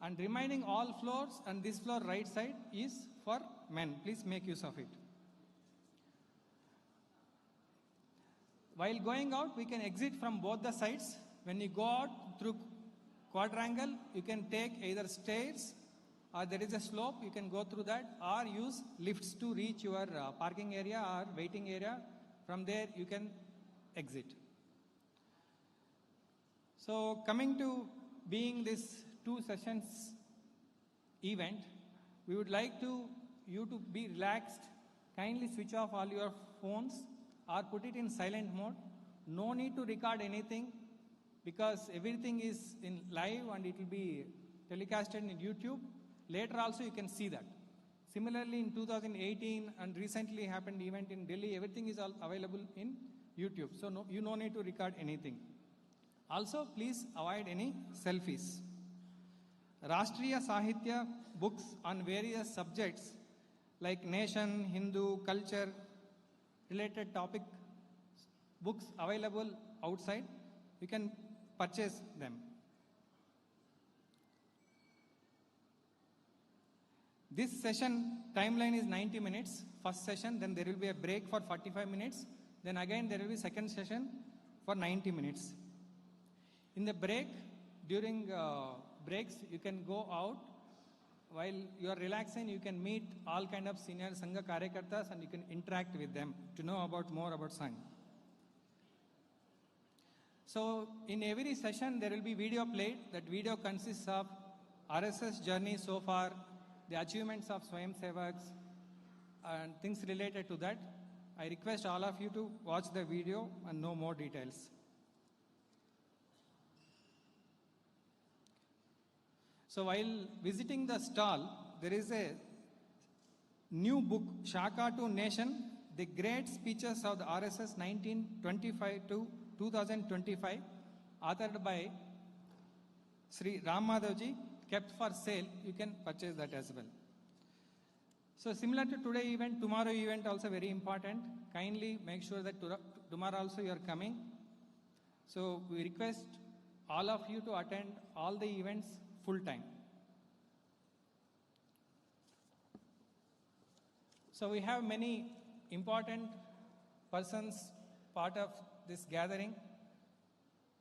And remaining all floors and this floor right side is for men. Please make use of it. While going out, we can exit from both the sides. When you go out through quadrangle, you can take either stairs or there is a slope, you can go through that, or use lifts to reach your parking area or waiting area. From there, you can exit. So coming to being this 2 sessions event, we would like you to be relaxed. Kindly switch off all your phones or put it in silent mode. No need to record anything because everything is in live and it will be telecasted in YouTube. Later also you can see that. Similarly in 2018 and recently happened event in Delhi, everything is all available in YouTube. So you no need to record anything. Also please avoid any selfies. Rashtriya Sahitya books on various subjects like nation, Hindu, culture, related topic books available outside. You can purchase them. This session timeline is 90 minutes. First session, then there will be a break for 45 minutes. Then again there will be second session for 90 minutes. In the break, during breaks, you can go out. While you are relaxing, you can meet all kind of senior Sangha Karyakartas and you can interact with them to know more about Sangha. So in every session, there will be video played. That video consists of RSS journey so far, the achievements of Swayam Sevaks, and things related to that. I request all of you to watch the video and know more details. So while visiting the stall, there is a new book, Shaka to Nation, the Great Speeches of the RSS 1925 to 2025, authored by Sri Ram Madhavji, kept for sale. You can purchase that as well. So similar to today event, tomorrow event also very important. Kindly make sure that tomorrow also you are coming. So we request all of you to attend all the events full time. So we have many important persons part of this gathering.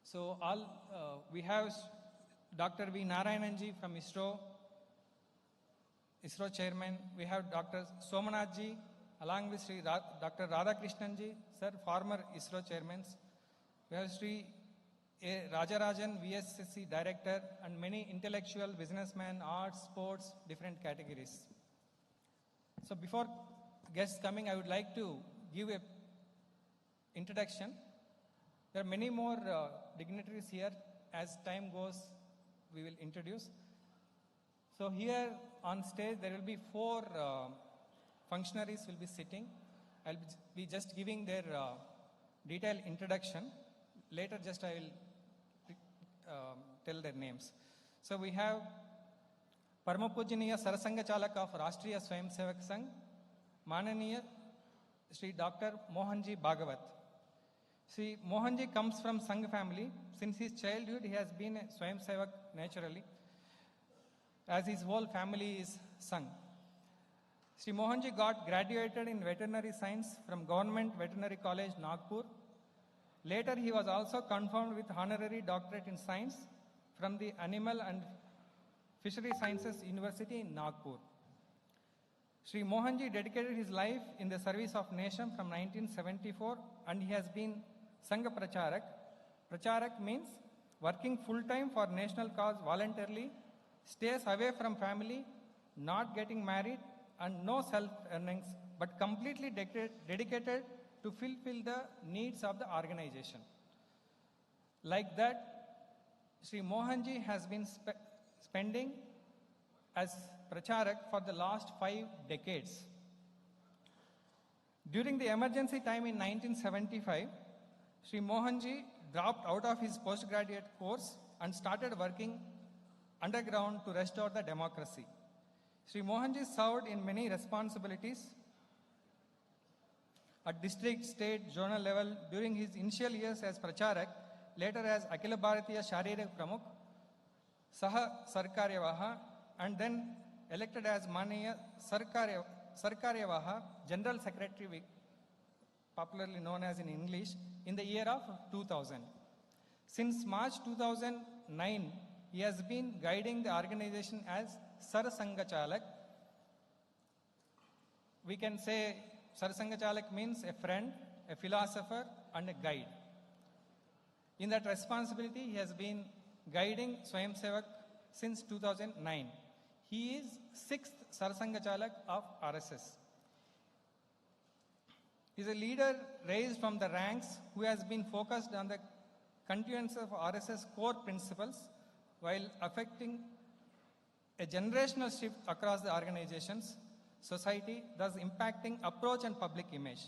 So we have Dr. V. Narayananji from ISRO chairman. We have Dr. Somanathji along with Sri Dr. Radhakrishnanji, sir, former ISRO chairman. We have Sri Rajarajan, VSSC director, and many intellectual, businessmen, arts, sports, different categories. So before guests coming, I would like to give a introduction. There are many more dignitaries here. As time goes, we will introduce. So here on stage, there will be 4 functionaries will be sitting. I'll be just giving their detailed introduction. Later, just I will tell their names. So we have Paramapujaniya Sarasanga Chalak of Rashtriya Swayam Sevak Sangh, Mananiya Sri Dr. Mohanji Bhagwat. Sri Mohanji comes from Sangh family. Since his childhood, he has been a Swayam Sevak naturally, as his whole family is Sangh. Sri Mohanji got graduated in veterinary science from Government Veterinary College, Nagpur. Later, he was also confirmed with honorary doctorate in science from the Animal and Fishery Sciences University in Nagpur. Sri Mohanji dedicated his life in the service of nation from 1974 and he has been Sangha Pracharak. Pracharak means working full-time for national cause voluntarily, stays away from family, not getting married and no self-earnings, but completely dedicated to fulfill the needs of the organization. Like that, Sri Mohanji has been spending as Pracharak for the last 5 decades. During the emergency time in 1975, Sri Mohanji dropped out of his postgraduate course and started working underground to restore the democracy. Sri Mohanji served in many responsibilities at district, state, zonal level during his initial years as Pracharak, later as Akhila Bharatiya Sharirik Pramukh. Saha Sarkaryavaha, and then elected as Maniya Sarkaryavaha, General Secretary, popularly known as in English, in the year of 2000. Since March 2009, he has been guiding the organization as Sarsangachalak. We can say Sarsangachalak means a friend, a philosopher, and a guide. In that responsibility, he has been guiding Swayamsevak since 2009. He is 6th Sarsangachalak of RSS. He is a leader raised from the ranks who has been focused on the continuance of RSS core principles while affecting a generational shift across the organizations, society, thus impacting approach and public image.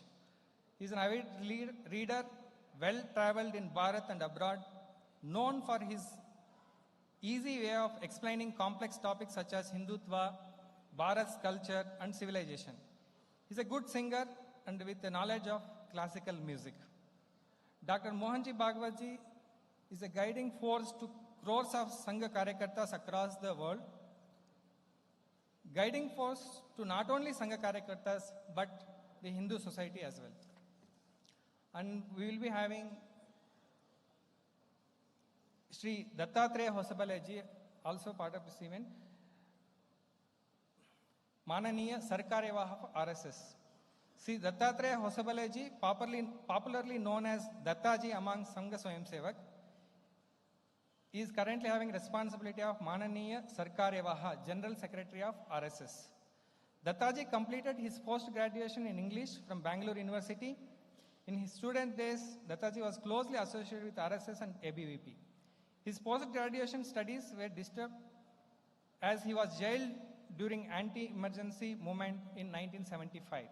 He is an avid reader, well-traveled in Bharat and abroad, known for his easy way of explaining complex topics such as Hindutva, Bharat's culture and civilization. He is a good singer and with a knowledge of classical music. Dr. Mohan Bhagwat is a guiding force to crores of Sangha Karyakartas across the world, guiding force to not only Sangha Karyakartas but the Hindu society as well. And we will be having Sri Dattatreya Hosabaleji, also part of this event, Mananiya Sarkaryavaha of RSS. Sri Dattatreya Hosabaleji, popularly known as Dattaji among Sangha Swayamsevak, is currently having responsibility of Mananiya Sarkaryavaha, General Secretary of RSS. Dattaji completed his post-graduation in English from Bengaluru University. In his student days, Dattaji was closely associated with RSS and ABVP. His post-graduation studies were disturbed as he was jailed during anti-emergency movement in 1975.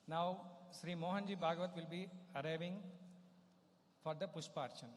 Now, Sri Mohan Bhagwat will be arriving for the Pushparchan.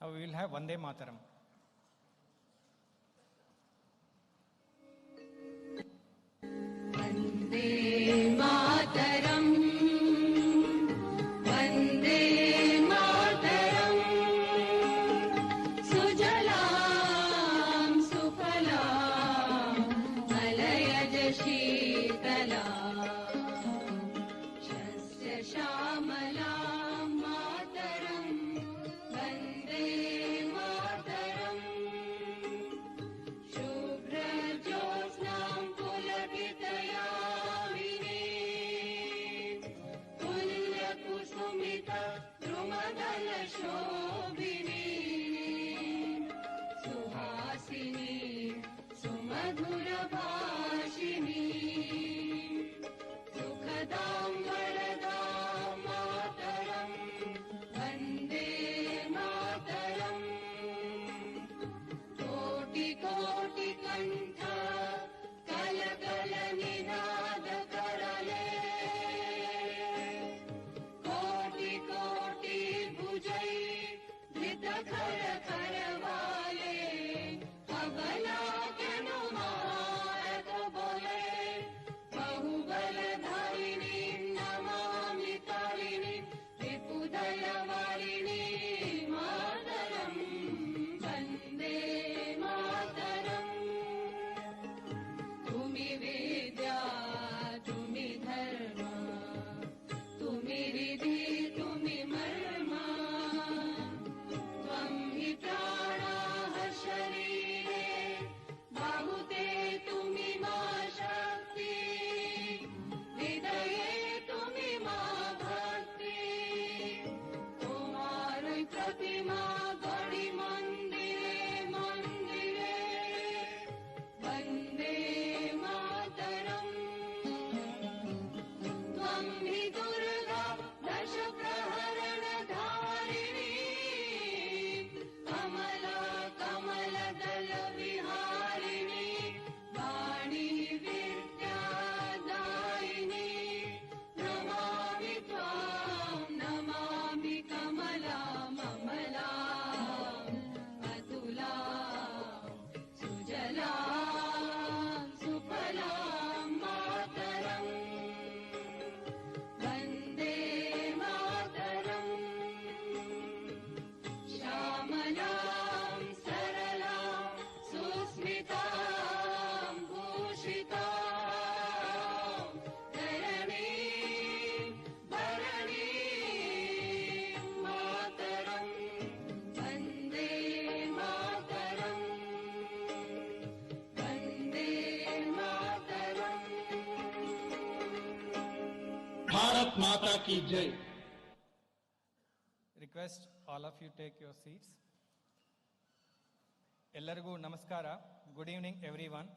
Now we will have Vande Mataram. Vande Mataram, Vande Mataram, Sujalam Sufalam, Malayaj Sheetalam, Shasya Shamalam Mataram, Vande Mataram, Shubhra Jyotsnam Suhasini, Sumadhura Bhashini, Sukhadam Varadam Mataram, Vande Mataram, Koti Koti Kantha, Kala Kala Ninada Karale, Koti Koti Bhujai Bharat माता की जय। Request all of you take your seats. Ellargu namaskara. Good evening, everyone.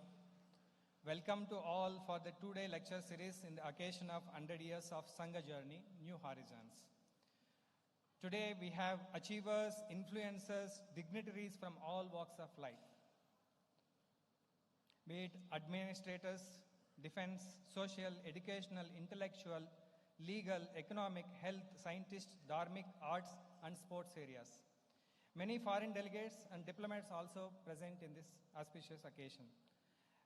Welcome to all for the two-day lecture series in the occasion of 100 years of Sangha journey, New Horizons. Today we have achievers, influencers, dignitaries from all walks of life. Be it administrators, defense, social, educational, intellectual, legal, economic, health, scientists, dharmic, arts, and sports areas. Many foreign delegates and diplomats also present in this auspicious occasion.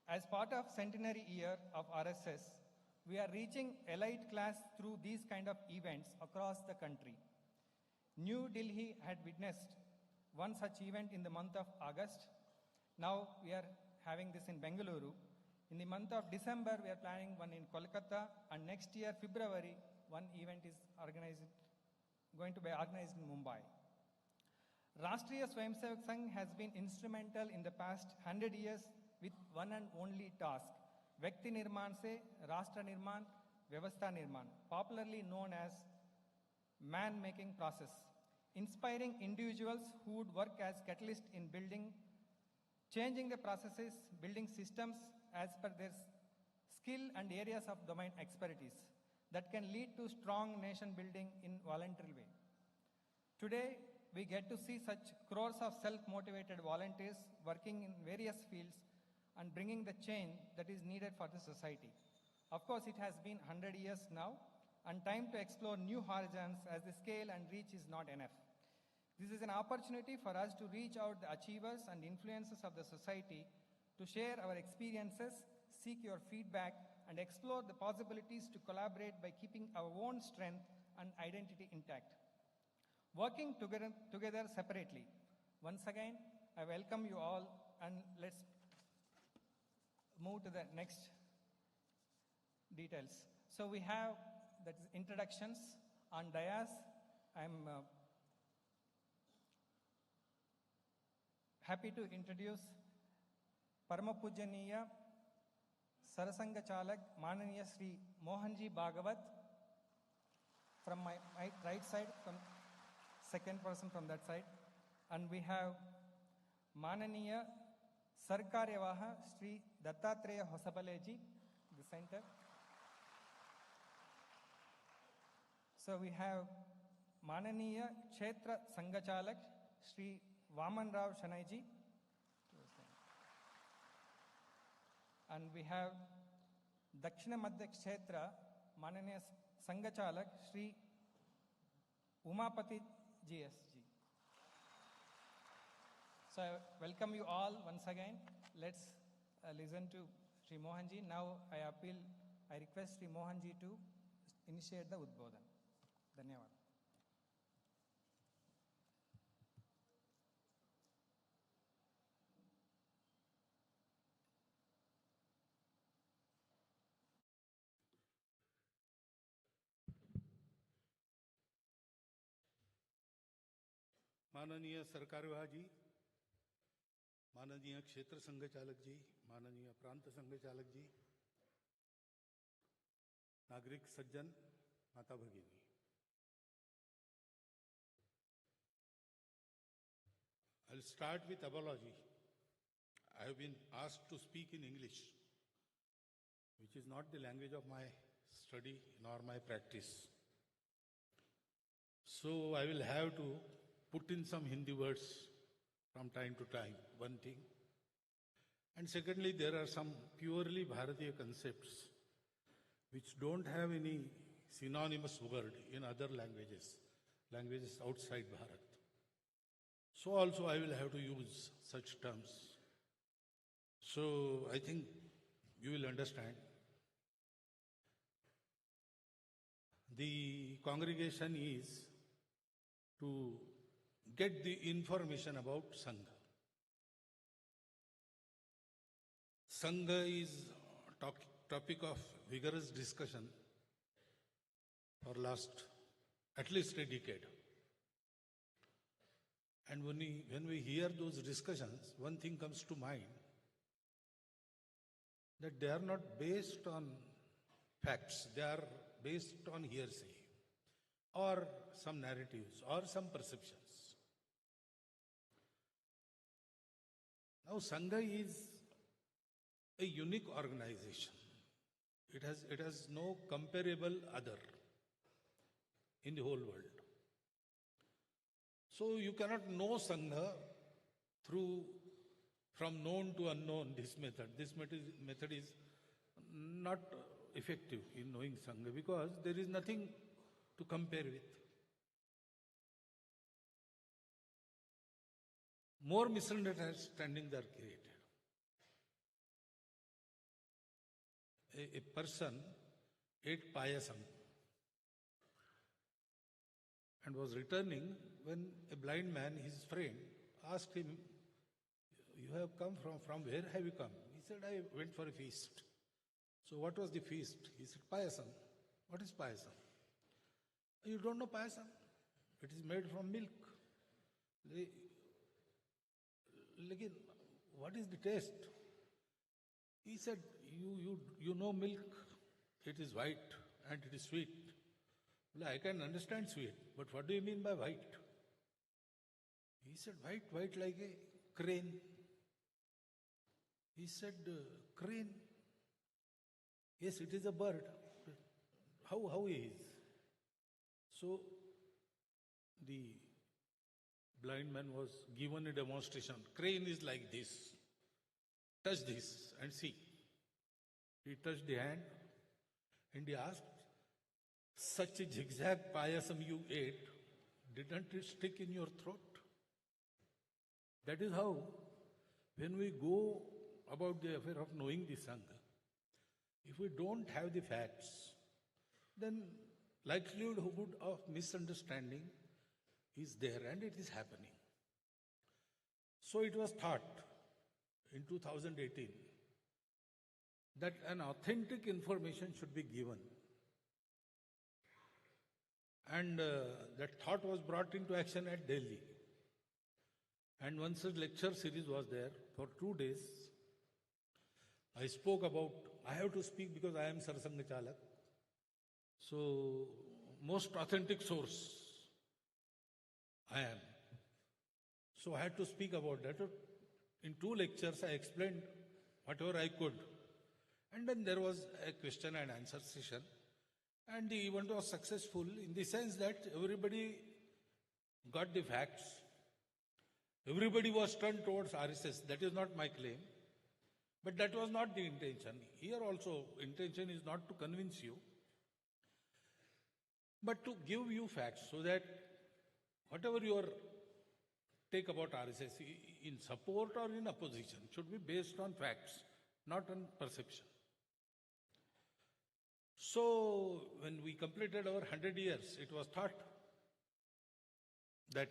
As part of centenary year of RSS, we are reaching elite class through these kind of events across the country. New Delhi had witnessed one such event in the month of August. Now we are having this in Bengaluru. In the month of December, we are planning one in Kolkata, and next year, February, one event is going to be organized in Mumbai. Rashtriya Swayamsevak Sangh has been instrumental in the past 100 years with one and only task, Vyakti Nirman se Rashtra Nirman, Vyavastha Nirman, popularly known as man-making process, inspiring individuals who would work as catalyst in changing the processes, building systems as per their skill and areas of domain expertise that can lead to strong nation building in voluntary way. Today, we get to see such crores of self-motivated volunteers working in various fields and bringing the change that is needed for the society. Of course, it has been 100 years now, and time to explore new horizons as the scale and reach is not enough. This is an opportunity for us to reach out the achievers and influencers of the society to share our experiences, seek your feedback, and explore the possibilities to collaborate by keeping our own strength and identity intact. Working together separately. Once again, I welcome you all, and let's move to the next details. So we have that is introductions on dais. I'm happy to introduce Parama Pujaniya Sarasanga Chalak Mananiya Sri Mohan Bhagwat from my right side, from second person from that side, and we have Mananiya Sarkaryavaha Sri Dattatreya Hosabaleji, the center. So we have Mananiya Kshetra Sangachalak Sri Vaman Rao Shanaiji. And we have Dakshina Madhya Kshetra Mananiya Sangachalak Sri Umapati GSG. So I welcome you all once again. Let's listen to Sri Mohanji. Now I request Sri Mohanji to initiate the Udbodhan. Dhanyawad. माननीय सरकारवाह जी, माननीय क्षेत्र संघ चालक जी, माननीय प्रांत संघ चालक जी, नागरिक सज्जन, माता भगिनी, I'll start with apology. I have been asked to speak in English, which is not the language of my study nor my practice. So I will have to put in some Hindi words from time to time, one thing. And secondly, there are some purely Bharatiya concepts which don't have any synonymous word in other languages outside Bharat. So also I will have to use such terms. So I think you will understand. The congregation is to get the information about Sangha. Sangha is topic of vigorous discussion for last at least a decade. And when we hear those discussions, one thing comes to mind, that they are not based on facts, they are based on hearsay or some narratives or some perceptions. Now, Sangha is a unique organization. It has no comparable other in the whole world. So you cannot know Sangha from known to unknown, this method. This method is not effective in knowing Sangha because there is nothing to compare with. More misunderstandings are created. A person ate payasam and was returning when a blind man, his friend, asked him, "You have come from where have you come?" He said, "I went for a feast." "So what was the feast?" He said, "Payasam." "What is payasam?" "You don't know payasam? It is made from milk." Again, what is the taste? He said, you know milk, it is white and it is sweet. "Well, I can understand sweet, but what do you mean by white?" He said, white like a crane. He said, "Crane? Yes, it is a bird. How is?" So the blind man was given a demonstration. Crane is like this. Touch this and see. He touched the hand and he asked, "Such a zigzag payasam you ate, didn't it stick in your throat?" That is how, when we go about the affair of knowing the Sangha, if we don't have the facts, then likelihood of misunderstanding is there and it is happening. So it was thought in 2018 that an authentic information should be given. And that thought was brought into action at Delhi. And one such lecture series was there for 2 days. I spoke about, I have to speak because I am Sarsanga Chalak. So, most authentic source I am. So I had to speak about that. In 2 lectures, I explained whatever I could. And then there was a question and answer session. And the event was successful in the sense that everybody got the facts. Everybody was turned towards RSS. That is not my claim. But that was not the intention. Here also, intention is not to convince you, but to give you facts so that whatever your take about RSS in support or in opposition should be based on facts, not on perception. So when we completed our 100 years, it was thought that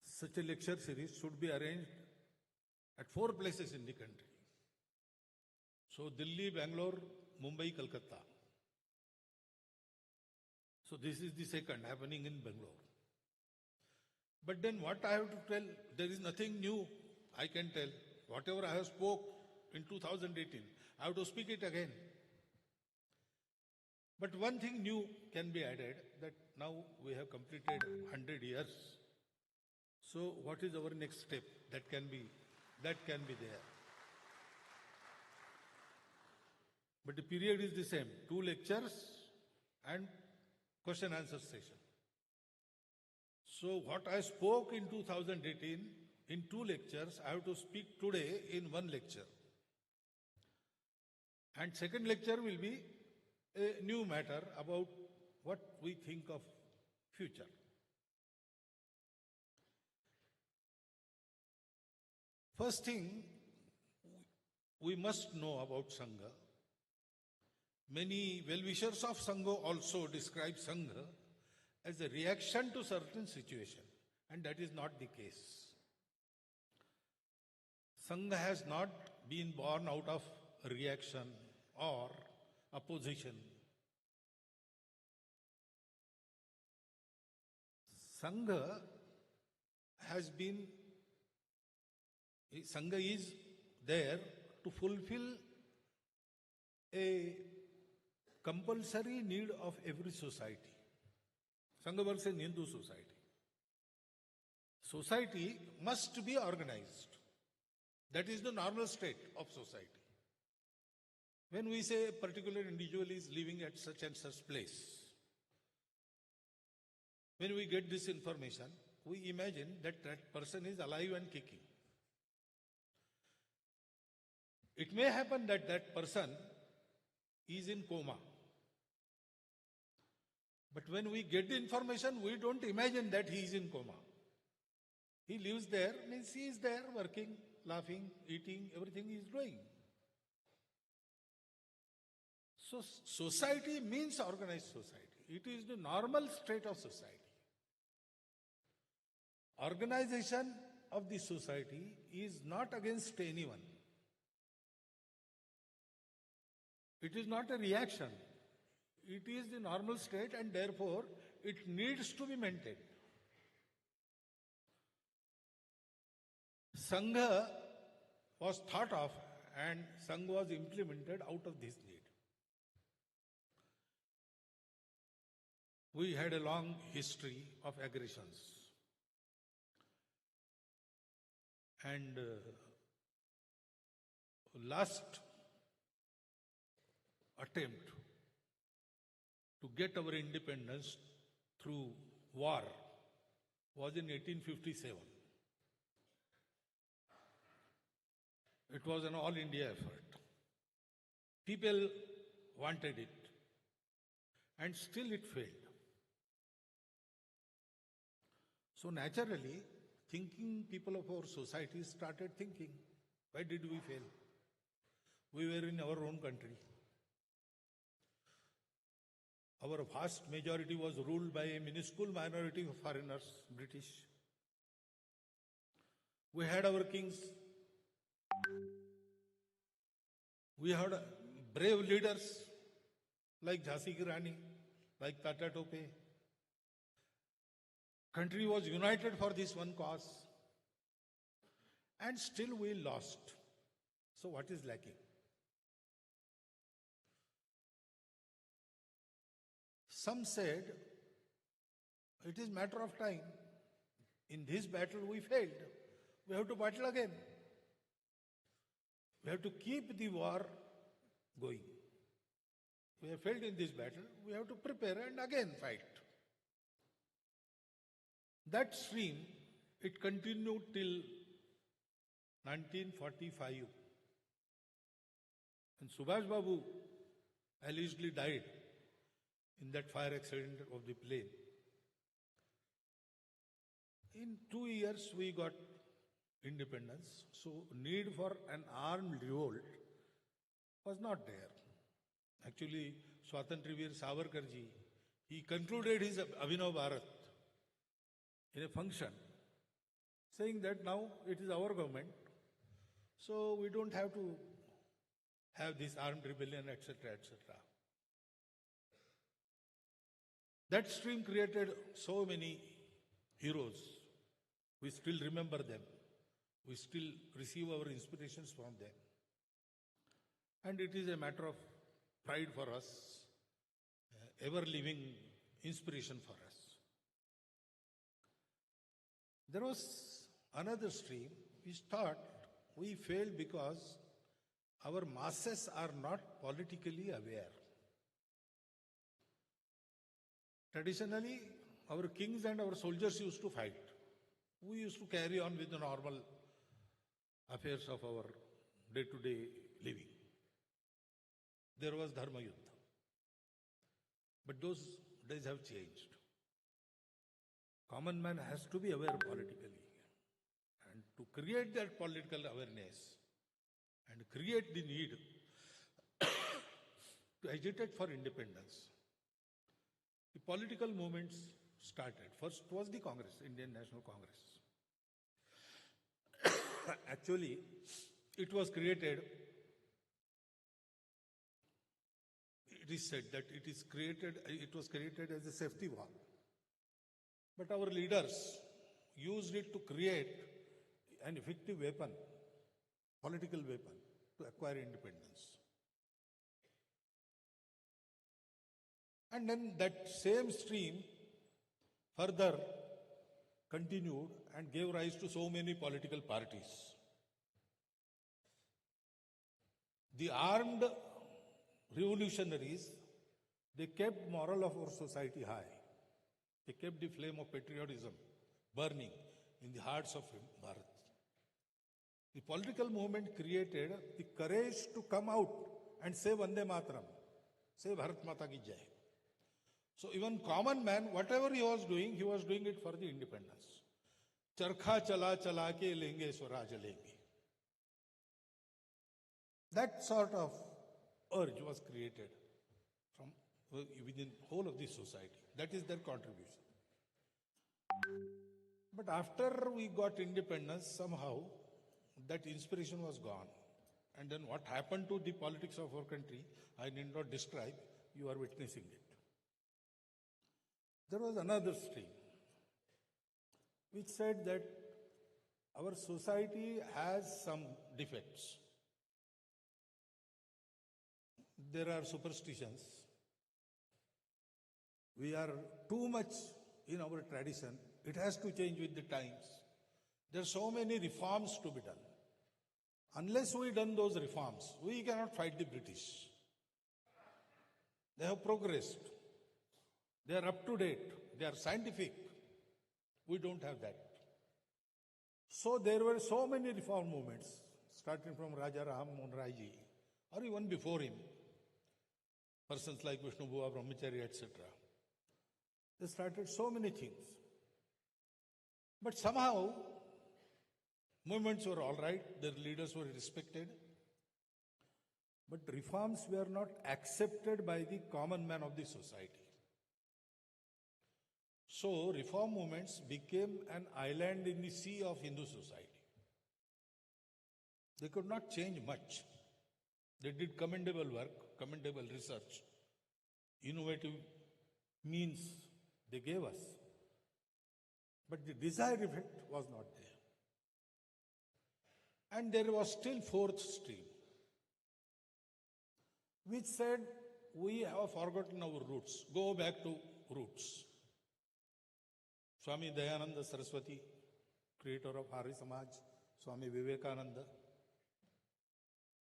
such a lecture series should be arranged at 4 places in the country. So Delhi, Bangalore, Mumbai, Kolkata. So this is the second happening in Bangalore. But then what I have to tell, there is nothing new I can tell. Whatever I have spoke in 2018, I have to speak it again. But one thing new can be added, that now we have completed 100 years. So what is our next step? That can be there. But the period is the same, 2 lectures and question answer session. So what I spoke in 2018 in 2 lectures, I have to speak today in 1 lecture. And second lecture will be a new matter about what we think of future. First thing, we must know about Sangha. Many well-wishers of Sangha also describe Sangha as a reaction to certain situation, and that is not the case. Sangha has not been born out of reaction or opposition. Sangha is there to fulfill a compulsory need of every society. Sangha se Hindu society. Society must be organized. That is the normal state of society. When we say a particular individual is living at such and such place, when we get this information, we imagine that that person is alive and kicking. It may happen that that person is in coma. But when we get the information, we don't imagine that he is in coma. He lives there, means he is there working, laughing, eating, everything he is doing. So society means organized society. It is the normal state of society. Organization of the society is not against anyone. It is not a reaction. It is the normal state and therefore it needs to be maintained. Sangha was thought of and Sangha was implemented out of this need. We had a long history of aggressions. And last attempt to get our independence through war was in 1857. It was an all-India effort. People wanted it, and still it failed. So naturally, thinking people of our society started thinking, why did we fail? We were in our own country. Our vast majority was ruled by a minuscule minority of foreigners, British. We had our kings. We had brave leaders like Jhansi Ki Rani, like Tata Tope. Country was united for this one cause. And still we lost. So what is lacking? Some said, it is matter of time. In this battle we failed. We have to battle again. We have to keep the war going. We have failed in this battle. We have to prepare and again fight. That stream, it continued till 1945. And Subhash Babu allegedly died in that fire accident of the plane. In 2 years, we got independence. So need for an armed revolt was not there. Actually, Swatantraveer Savarkarji, he concluded his Abhinav Bharat in a function, saying that now it is our government, so we don't have to have this armed rebellion, etc., etc. That stream created so many heroes. We still remember them. We still receive our inspirations from them. And it is a matter of pride for us, ever-living inspiration for us. There was another stream which thought we failed because our masses are not politically aware. Traditionally, our kings and our soldiers used to fight. We used to carry on with the normal affairs of our day-to-day living. There was Dharma Yuddha. But those days have changed. Common man has to be aware politically. And to create that political awareness and create the need to agitate for independence, the political movements started. First was the Congress, Indian National Congress. Actually, it was created, it is said that it was created as a safety valve. But our leaders used it to create an effective weapon, political weapon, to acquire independence. And then that same stream further continued and gave rise to so many political parties. The armed revolutionaries, they kept moral of our society high. They kept the flame of patriotism burning in the hearts of Bharat. The political movement created the courage to come out and say Vande Mataram, say Bharat Mata Ki Jai. So even common man, whatever he was doing it for the independence. Charkha chala chala ke lenge swaraj lenge. That sort of urge was created from within whole of the society. That is their contribution. But after we got independence, somehow that inspiration was gone. And then what happened to the politics of our country, I need not describe, you are witnessing it. There was another stream which said that our society has some defects. There are superstitions. We are too much in our tradition. It has to change with the times. There are so many reforms to be done. Unless we done those reforms, we cannot fight the British. They have progressed. They are up to date. They are scientific. We don't have that. So there were so many reform movements, starting from Raja Ram Mohan Rai ji, or even before him. Persons like Vishnu Bua, Brahmachari, etc. They started so many things. But somehow, movements were all right, their leaders were respected. But reforms were not accepted by the common man of the society. So, reform movements became an island in the sea of Hindu society. They could not change much. They did commendable work, commendable research, innovative means they gave us. But the desired effect was not there. And there was still fourth stream, which said, we have forgotten our roots. Go back to roots. Swami Dayananda Saraswati, creator of Arya Samaj, Swami Vivekananda.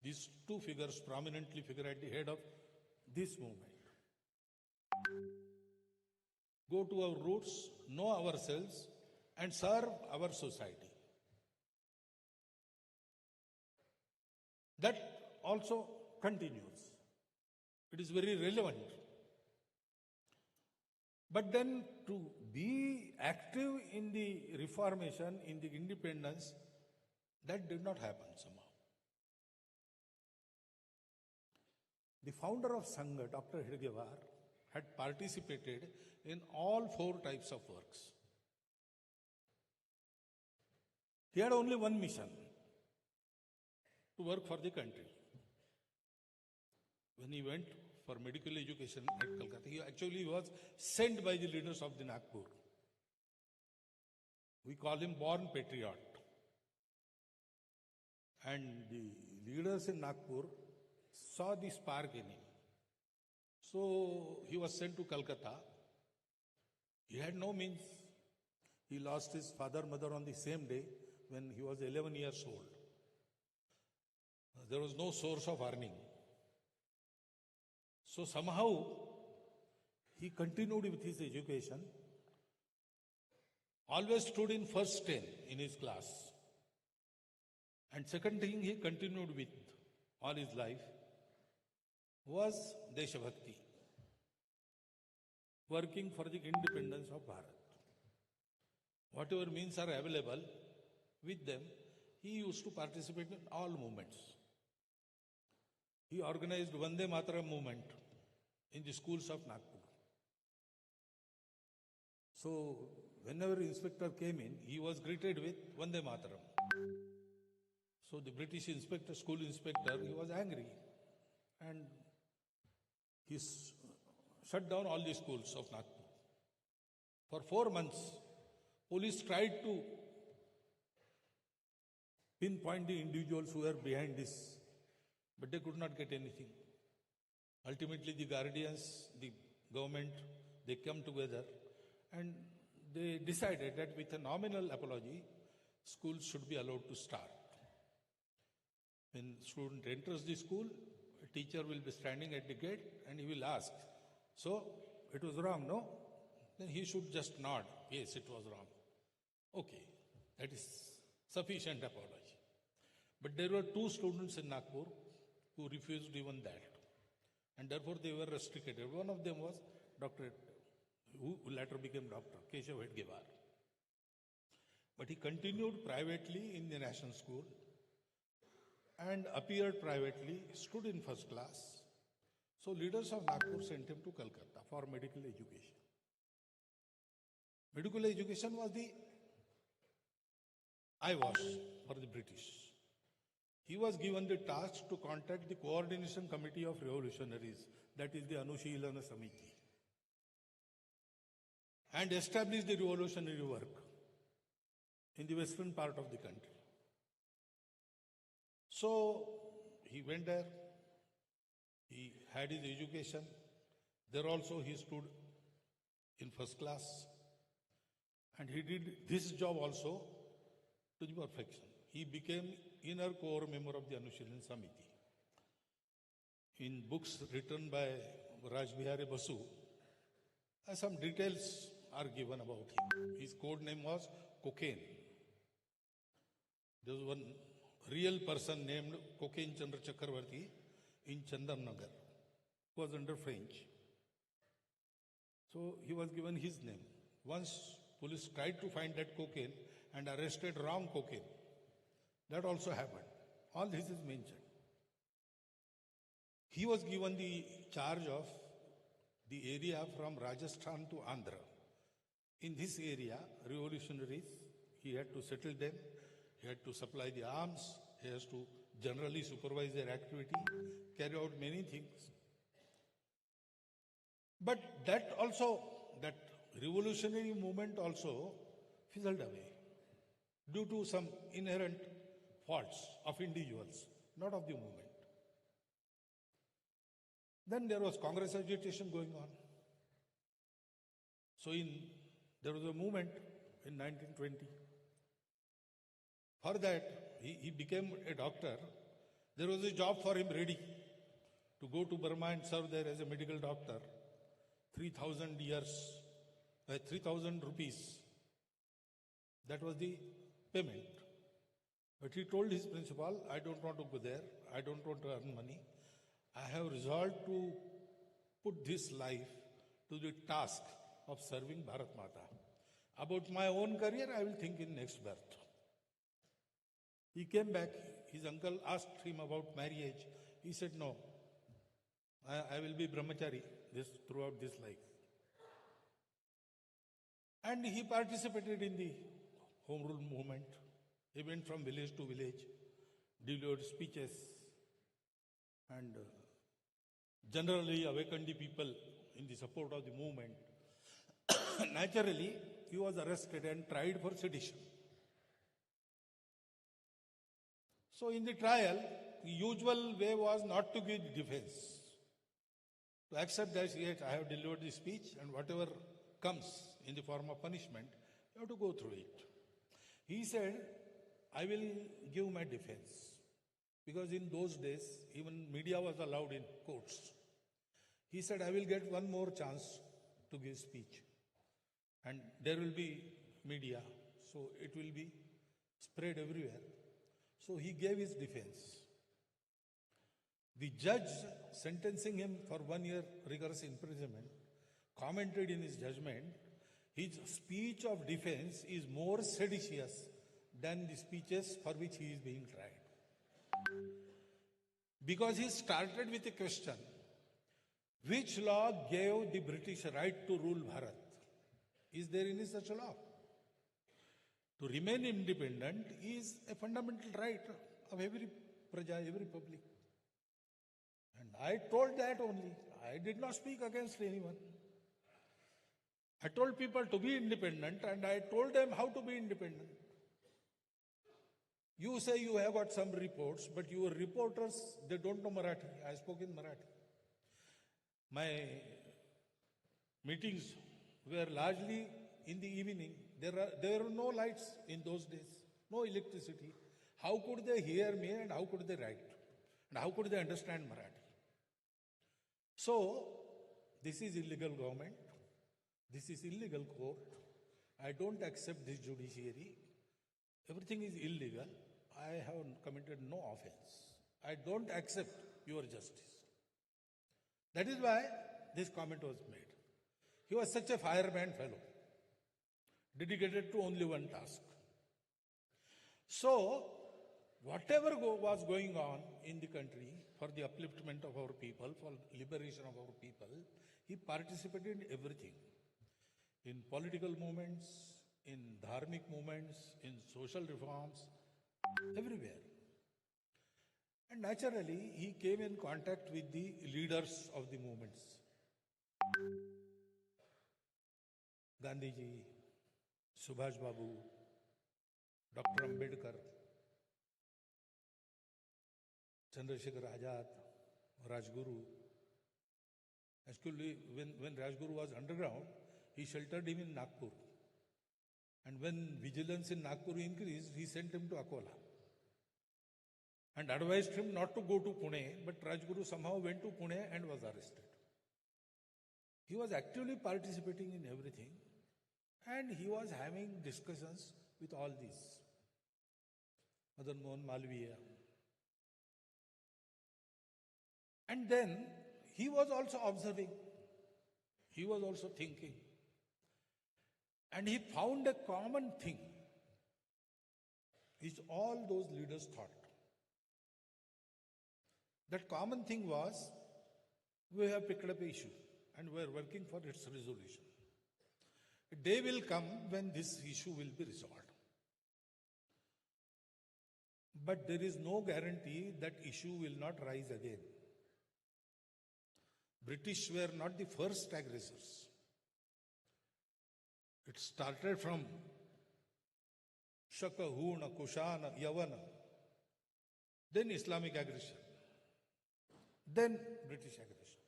These two figures prominently figure at the head of this movement. Go to our roots, know ourselves, and serve our society. That also continues. It is very relevant. But then to be active in the reformation, in the independence, that did not happen somehow. The founder of Sangha, Dr. Hedgewar, had participated in all four types of works. He had only one mission, to work for the country. When he went for medical education at Calcutta, he actually was sent by the leaders of the Nagpur. We call him born patriot. And the leaders in Nagpur saw the spark in him. So he was sent to Calcutta. He had no means. He lost his father, mother on the same day when he was 11 years old. There was no source of earning. So somehow he continued with his education, always stood in first 10 in his class. And second thing he continued with all his life was Deshabhakti, working for the independence of Bharat. Whatever means are available with them, he used to participate in all movements. He organized Vande Mataram movement in the schools of Nagpur. So whenever inspector came in, he was greeted with Vande Mataram. So the British inspector, school inspector, he was angry and he shut down all the schools of Nagpur. For 4 months, police tried to pinpoint the individuals who were behind this, but they could not get anything. Ultimately, the guardians, the government, they come together and they decided that with a nominal apology, schools should be allowed to start. When student enters the school, a teacher will be standing at the gate and he will ask, so it was wrong, no? Then he should just nod, yes, it was wrong. Okay, that is sufficient apology. But there were 2 students in Nagpur who refused even that. And therefore they were restricted. One of them was Dr. who later became Dr. Keshav Hedgewar. But he continued privately in the national school and appeared privately, stood in first class. So leaders of Nagpur sent him to Calcutta for medical education. Medical education was the eyewash for the British. He was given the task to contact the Coordination Committee of Revolutionaries, that is the Anushilana Samiti, and establish the revolutionary work in the western part of the country. So he went there, he had his education. There also he stood in first class, and he did this job also to the perfection. He became inner core member of the Anushilana Samiti. In books written by Raj Bihari Basu, some details are given about him. His code name was Cocaine. There was one real person named Cocaine Chandra Chakravarti in Chandannagar, who was under French. So he was given his name. Once police tried to find that cocaine and arrested wrong cocaine. That also happened. All this is mentioned. He was given the charge of the area from Rajasthan to Andhra. In this area, revolutionaries, he had to settle them, he had to supply the arms, he has to generally supervise their activity, carry out many things. But that revolutionary movement also fizzled away due to some inherent faults of individuals, not of the movement. Then there was Congress agitation going on. So there was a movement in 1920. For that, he became a doctor. There was a job for him ready to go to Burma and serve there as a medical doctor. 3,000 rupees. That was the payment. But he told his principal, I don't want to go there. I don't want to earn money. I have resolved to put this life to the task of serving Bharat Mata. About my own career, I will think in next birth. He came back. His uncle asked him about marriage. He said, no, I will be brahmachari throughout this life. And he participated in the Home Rule movement. He went from village to village, delivered speeches, and generally awakened the people in the support of the movement. Naturally, he was arrested and tried for sedition. So in the trial, the usual way was not to give defense, to accept that, yes, I have delivered the speech and whatever comes in the form of punishment, you have to go through it. He said, I will give my defense. Because in those days, even media was allowed in courts. He said, I will get one more chance to give speech. And there will be media, so it will be spread everywhere. So he gave his defense. The judge, sentencing him for 1 year rigorous imprisonment, commented in his judgment, his speech of defense is more seditious than the speeches for which he is being tried. Because he started with a question, which law gave the British right to rule Bharat? Is there any such law? To remain independent is a fundamental right of every praja, every public. And I told that only. I did not speak against anyone. I told people to be independent and I told them how to be independent. You say you have got some reports, but your reporters, they don't know Marathi. I spoke in Marathi. My meetings were largely in the evening. There were no lights in those days, no electricity. How could they hear me and how could they write? And how could they understand Marathi? So, this is illegal government. This is illegal court. I don't accept this judiciary. Everything is illegal. I have committed no offense. I don't accept your justice. That is why this comment was made. He was such a fireman fellow, dedicated to only one task. So, whatever was going on in the country for the upliftment of our people, for liberation of our people, he participated in everything. In political movements, in dharmic movements, in social reforms, everywhere. And naturally, he came in contact with the leaders of the movements. Gandhiji, Subhash Babu, Dr. Ambedkar, Chandrasekhar Azad, Rajguru. Actually, when Rajguru was underground, he sheltered him in Nagpur. And when vigilance in Nagpur increased, he sent him to Akola and advised him not to go to Pune, but Rajguru somehow went to Pune and was arrested. He was actively participating in everything, and he was having discussions with all these. Madan Mohan Malviya. And then he was also observing, he was also thinking, and he found a common thing which all those leaders thought. That common thing was, we have picked up an issue and we are working for its resolution. A day will come when this issue will be resolved. But there is no guarantee that issue will not rise again. British were not the first aggressors. It started from Shaka, Huna, Kushana, Yavana, then Islamic aggression, then British aggression.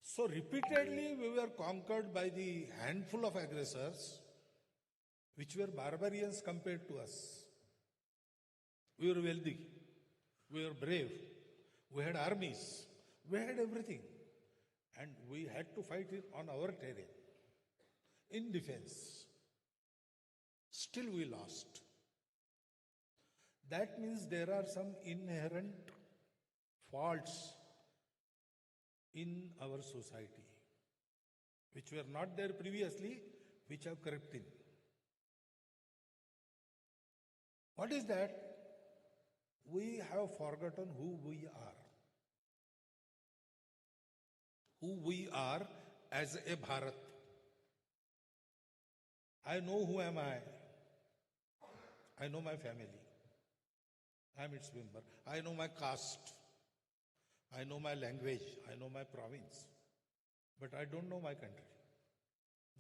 So repeatedly we were conquered by the handful of aggressors which were barbarians compared to us. We were wealthy, we were brave, we had armies, we had everything, and we had to fight it on our terrain, in defense. Still we lost. That means there are some inherent faults in our society, which were not there previously, which have crept in. What is that? We have forgotten who we are. Who we are as a Bharat. I know who am I. I know my family. I am its member. I know my caste. I know my language. I know my province. But I don't know my country.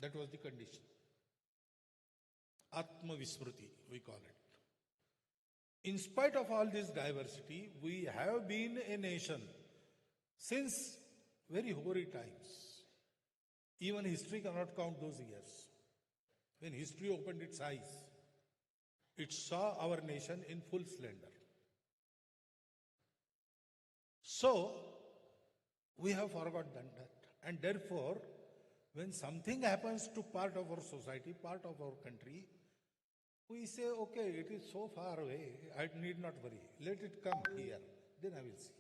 That was the condition. Atma Vismruti, we call it. In spite of all this diversity, we have been a nation since very hoary times. Even history cannot count those years. When history opened its eyes, it saw our nation in full splendor. So, we have forgotten that. And therefore, when something happens to part of our society, part of our country, we say, okay, it is so far away, I need not worry. Let it come here, then I will see.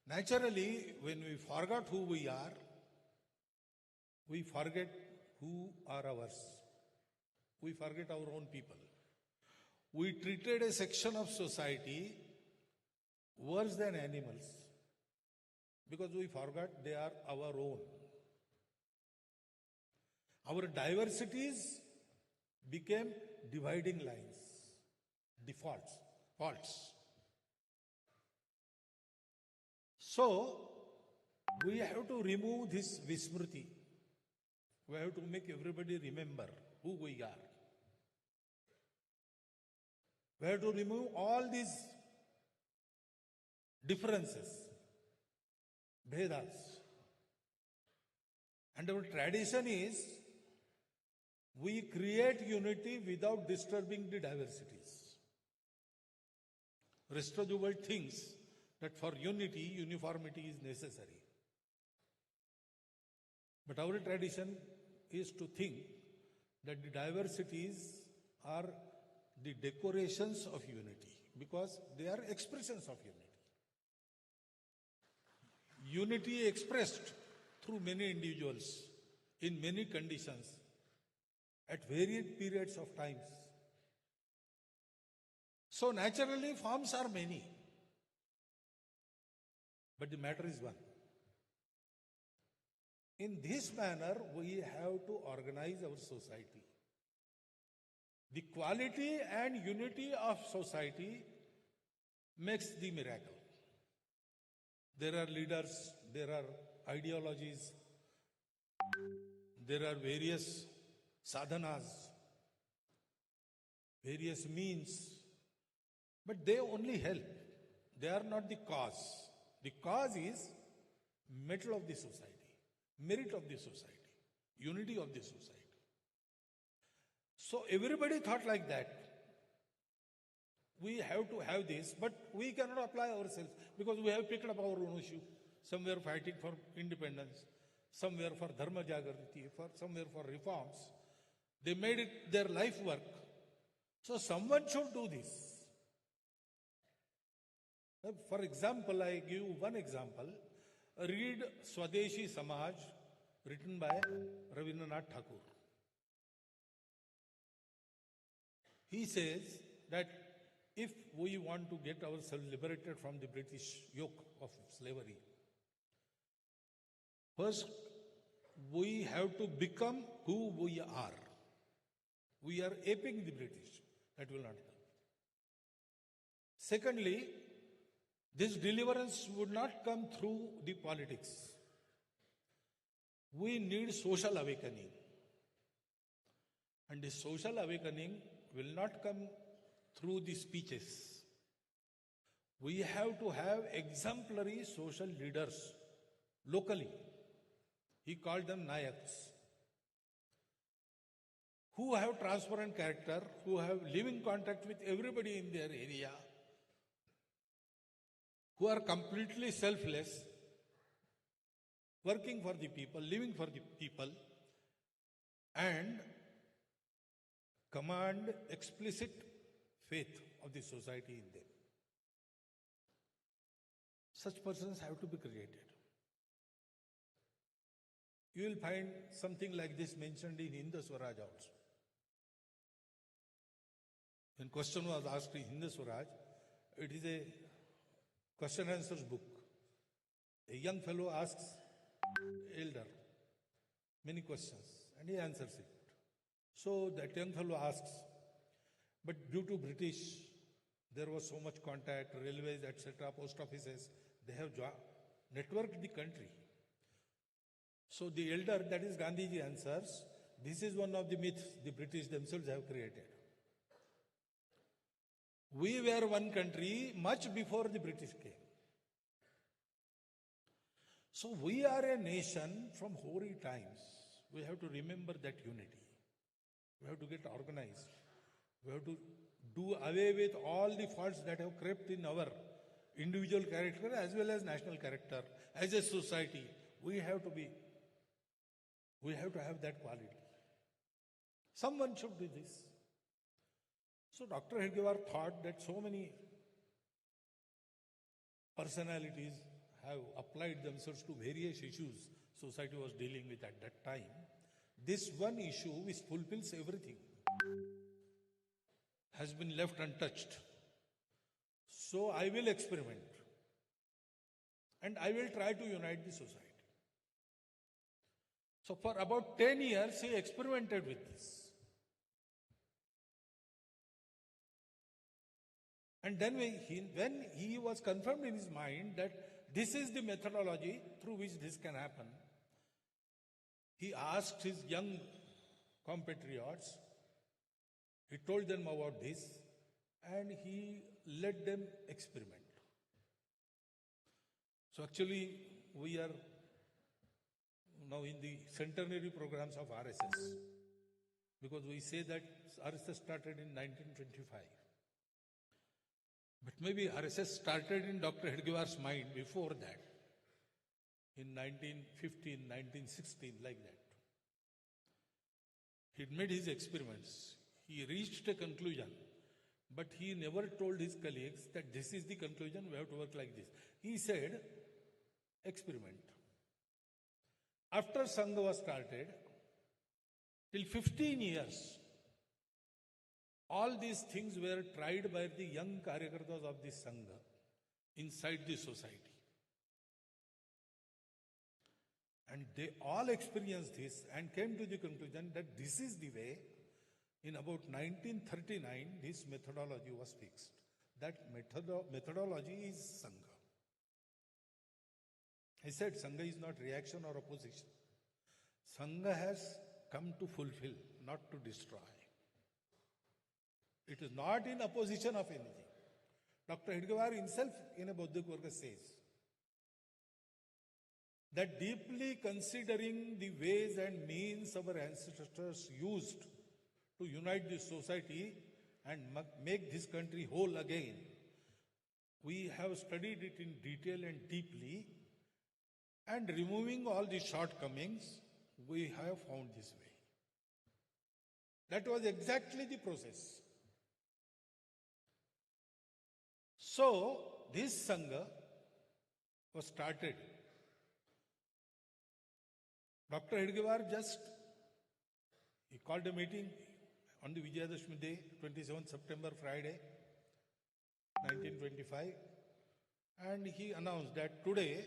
Naturally, when we forgot who we are, we forget who are ours. We forget our own people. We treated a section of society worse than animals because we forgot they are our own. Our diversities became dividing lines, defaults, faults. So, we have to remove this Vismruti. We have to make everybody remember who we are. We have to remove all these differences, Bhedas. And our tradition is we create unity without disturbing the diversities. Rest of the world thinks that for unity, uniformity is necessary. But our tradition is to think that the diversities are the decorations of unity because they are expressions of unity. Unity expressed through many individuals in many conditions at varied periods of times. So naturally forms are many. But the matter is one. In this manner, we have to organize our society. The quality and unity of society makes the miracle. There are leaders, there are ideologies, there are various sadhanas, various means, but they only help. They are not the cause. The cause is metal of the society, merit of the society, unity of the society. So everybody thought like that. We have to have this, but we cannot apply ourselves because we have picked up our own issue. Some were fighting for independence, some were for dharma jagrati, some were for reforms. They made it their life work. So someone should do this. For example, I give one example. Read Swadeshi Samaj, written by Rabindranath Tagore. He says that if we want to get ourselves liberated from the British yoke of slavery, first we have to become who we are. We are aping the British. That will not help. Secondly, this deliverance would not come through the politics. We need social awakening. And this social awakening will not come through the speeches. We have to have exemplary social leaders locally. He called them Nayaks, who have transparent character, who have living contact with everybody in their area, who are completely selfless, working for the people, living for the people, and command explicit faith of the society in them. Such persons have to be created. You will find something like this mentioned in Hindu Swaraj also. When question was asked in Hindu Swaraj, it is a question answers book. A young fellow asks elder many questions and he answers it. So that young fellow asks, but due to British, there was so much contact, railways, etc., post offices, they have networked the country. So the elder, that is Gandhiji, answers, this is one of the myths the British themselves have created. We were one country much before the British came. So we are a nation from hoary times. We have to remember that unity. We have to get organized. We have to do away with all the faults that have crept in our individual character as well as national character. As a society, we have to have that quality. Someone should do this. So Dr. Hedgewar thought that so many personalities have applied themselves to various issues society was dealing with at that time. This one issue which fulfills everything has been left untouched. So I will experiment. And I will try to unite the society. So for about 10 years, he experimented with this. And then when he was confirmed in his mind that this is the methodology through which this can happen, he asked his young compatriots, he told them about this, and he let them experiment. So actually, we are now in the centenary programs of RSS, because we say that RSS started in 1925. But maybe RSS started in Dr. Hedgewar's mind before that, in 1915, 1916, like that. He made his experiments. He reached a conclusion, but he never told his colleagues that this is the conclusion, we have to work like this. He said, experiment. After Sangha was started, till 15 years, all these things were tried by the young Karyakartas of this Sangha inside the society. And they all experienced this and came to the conclusion that this is the way. In about 1939, this methodology was fixed. That methodology is Sangha. I said Sangha is not reaction or opposition. Sangha has come to fulfill, not to destroy. It is not in opposition of anything. Dr. Hedgewar himself in a Bauddhik Varga says that deeply considering the ways and means our ancestors used to unite this society and make this country whole again, we have studied it in detail and deeply, and removing all the shortcomings, we have found this way. That was exactly the process. So, this Sangha was started. Dr. Hedgewar he called a meeting on the Vijayadashmi day, 27th September, Friday, 1925, and he announced that today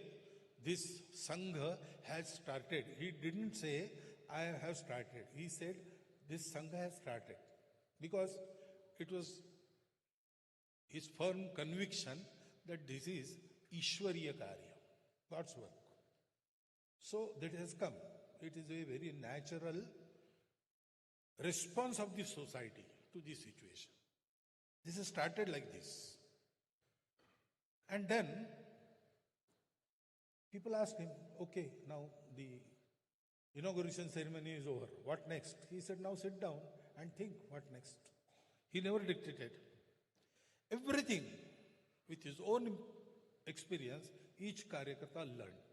this Sangha has started. He didn't say, I have started. He said, this Sangha has started. Because it was his firm conviction that this is Ishwariya Karya, God's work. So that has come. It is a very natural response of the society to this situation. This has started like this. And then people asked him, okay, now the inauguration ceremony is over. What next? He said, now sit down and think what next. He never dictated. Everything with his own experience, each Karyakarta learned.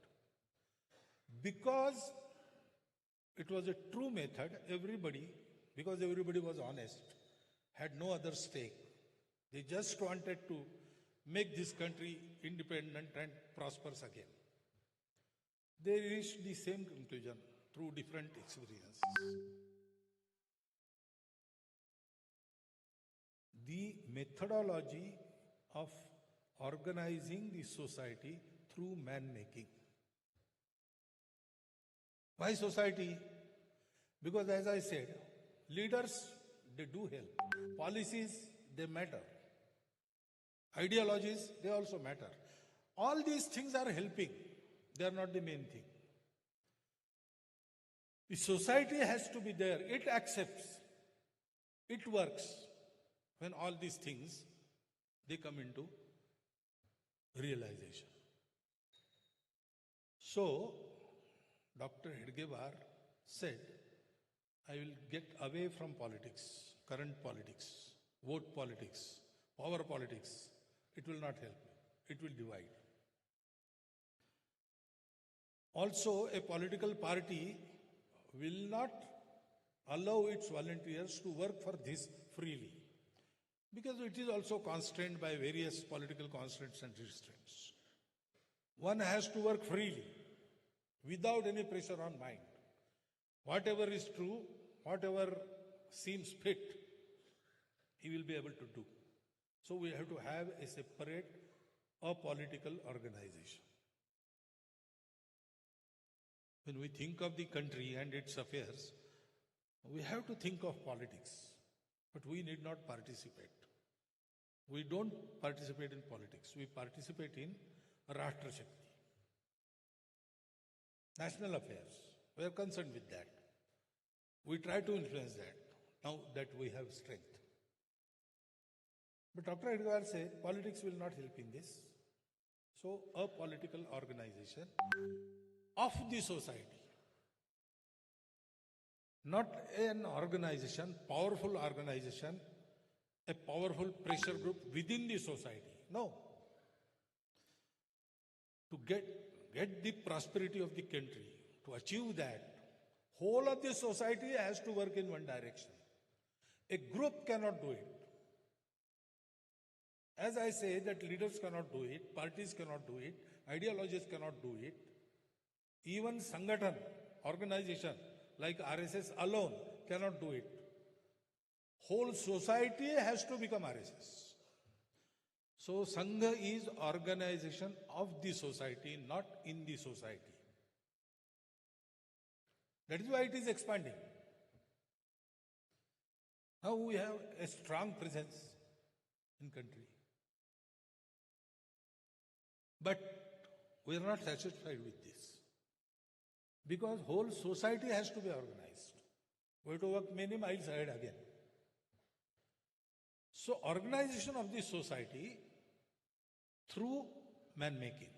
Because it was a true method, because everybody was honest, had no other stake. They just wanted to make this country independent and prosperous again. They reached the same conclusion through different experiences. The methodology of organizing the society through man-making. Why society? Because as I said, leaders, they do help. Policies, they matter. Ideologies, they also matter. All these things are helping. They are not the main thing. The society has to be there. It accepts. It works. When all these things, they come into realization. So, Dr. Hedgewar said, I will get away from politics, current politics, vote politics, power politics. It will not help. It will divide. Also, a political party will not allow its volunteers to work for this freely, because it is also constrained by various political constraints and restraints. One has to work freely, without any pressure on mind. Whatever is true, whatever seems fit, he will be able to do. So we have to have a separate, apolitical organization. When we think of the country and its affairs, we have to think of politics, but we need not participate. We don't participate in politics. We participate in Rashtra Shakti. National affairs. We are concerned with that. We try to influence that, now that we have strength. But Dr. Hedgewar said, politics will not help in this. So, a political organization of the society. Not an organization, powerful organization, a powerful pressure group within the society. No. To get the prosperity of the country, to achieve that, whole of the society has to work in one direction. A group cannot do it. As I say that leaders cannot do it, parties cannot do it, ideologies cannot do it. Even Sangathan, organization like RSS alone cannot do it. Whole society has to become RSS. So Sangha is organization of the society, not in the society. That is why it is expanding. Now we have a strong presence in country. But we are not satisfied with this. Because whole society has to be organized. We have to work many miles ahead again. So organization of the society through man-making.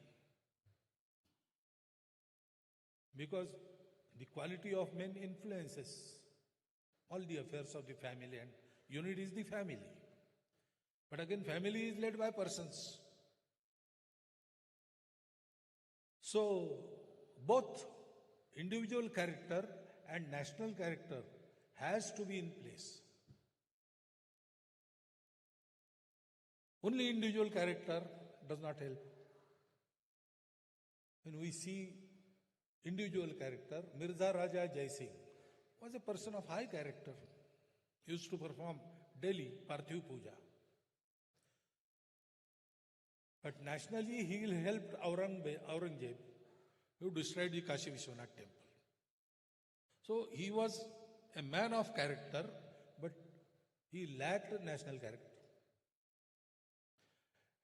Because the quality of men influences all the affairs of the family, and unit is the family. But again, family is led by persons. So both individual character and national character has to be in place. Only individual character does not help. When we see individual character, Mirza Raja Jai Singh was a person of high character. He used to perform daily Parthiv Puja. But nationally, he helped Aurangzeb, who destroyed the Kashi Vishwanath temple. So he was a man of character, but he lacked national character.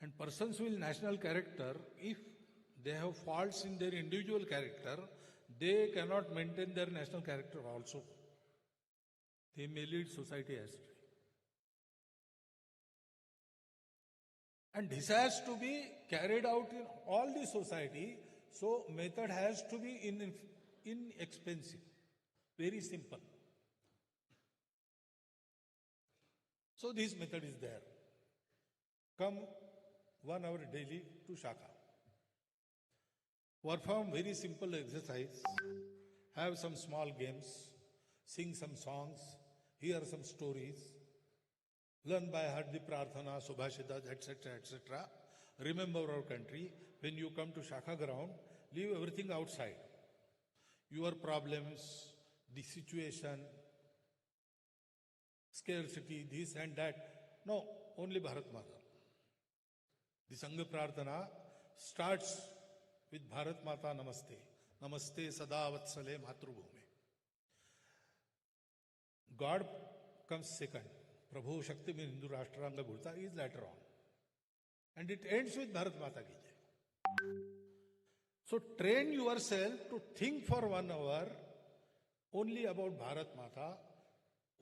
And persons with national character, if they have faults in their individual character, they cannot maintain their national character also. They may lead society astray. And this has to be carried out in all the society, so method has to be inexpensive, very simple. So this method is there. Come 1 hour daily to Shaka. Perform very simple exercise, have some small games, sing some songs, hear some stories, learn by heart the prarthana, subhashitas, etc., etc. Remember our country. When you come to Shaka ground, leave everything outside. Your problems, the situation, scarcity, this and that. No, only Bharat Mata. The Sangha Prarthana starts with Bharat Mata Namaste. Namaste Sada Vatsale Matrubhume. God comes second. Prabhu Shakti mein Hindu Rashtranga Bhurta is later on. And it ends with Bharat Mata Ki Jai. So train yourself to think for 1 hour only about Bharat Mata,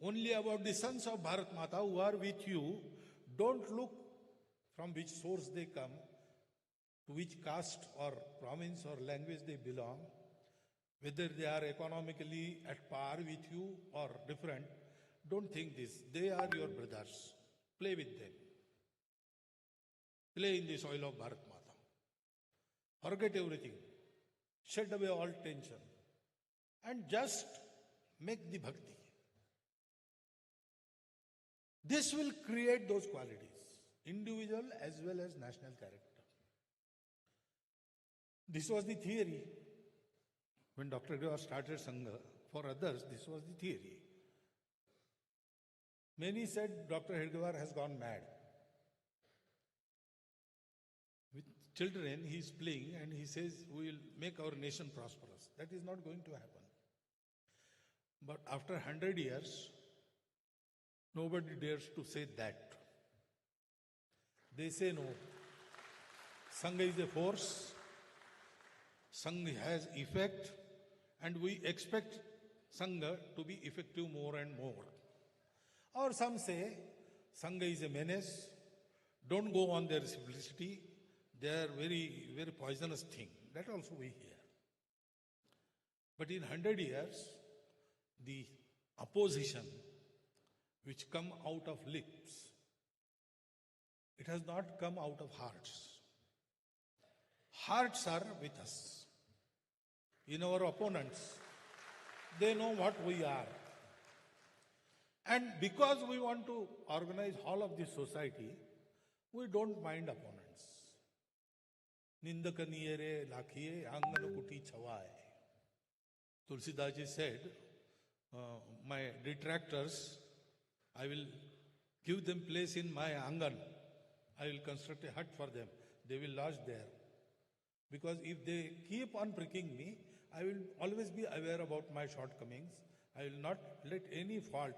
only about the sons of Bharat Mata who are with you. Don't look from which source they come, to which caste or province or language they belong, whether they are economically at par with you or different. Don't think this. They are your brothers. Play with them. Play in the soil of Bharat Mata. Forget everything. Shed away all tension. And just make the bhakti. This will create those qualities, individual as well as national character. This was the theory. When Dr. Hedgewar started Sangha, for others, this was the theory. Many said Dr. Hedgewar has gone mad. With children, he is playing and he says, we will make our nation prosperous. That is not going to happen. But after 100 years, nobody dares to say that. They say no. Sangha is a force. Sangha has effect. And we expect Sangha to be effective more and more. Or some say, Sangha is a menace. Don't go on their simplicity. They are very, very poisonous thing. That also we hear. But in 100 years, the opposition which come out of lips, it has not come out of hearts. Hearts are with us. In our opponents, they know what we are. And because we want to organize all of this society, we don't mind opponents. Nindaka niyere lakhiye angana kuti chhawaye. Tulsidas ji said, my detractors, I will give them place in my angan. I will construct a hut for them. They will lodge there. Because if they keep on pricking me, I will always be aware about my shortcomings. I will not let any fault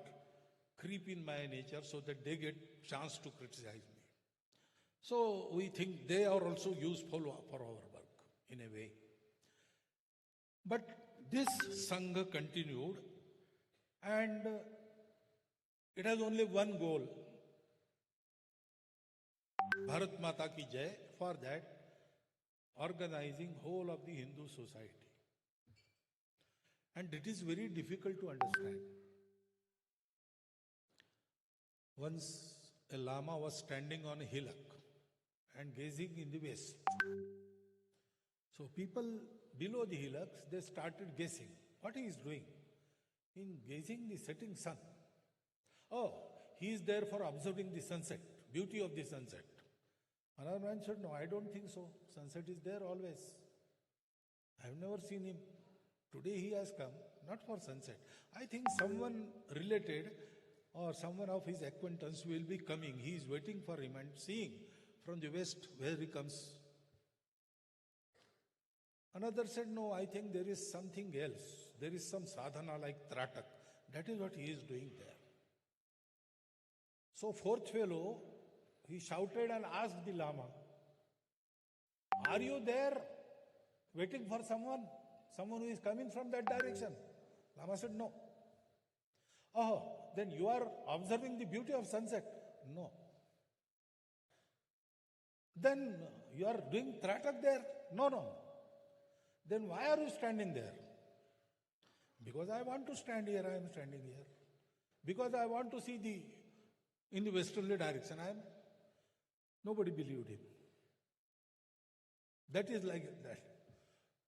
creep in my nature so that they get chance to criticize me. So we think they are also useful for our work in a way. But this Sangha continued, and it has only one goal. Bharat Mata ki Jai, for that, organizing whole of the Hindu society. And it is very difficult to understand. Once a Lama was standing on a hillock and gazing in the west. So people below the hillocks, they started guessing what he is doing in gazing the setting sun. Oh, he is there for observing the sunset, beauty of the sunset. Another man said, no, I don't think so. Sunset is there always. I have never seen him. Today he has come, not for sunset. I think someone related or someone of his acquaintance will be coming. He is waiting for him and seeing from the west where he comes. Another said, no, I think there is something else. There is some sadhana like Tratak. That is what he is doing there. So fourth fellow, he shouted and asked the Lama, are you there waiting for someone? Someone who is coming from that direction? Lama said, no. Oh, then you are observing the beauty of sunset? No. Then you are doing Tratak there? No. Then why are you standing there? Because I want to stand here, I am standing here. Because I want to see in the westerly direction, nobody believed him. That is like that.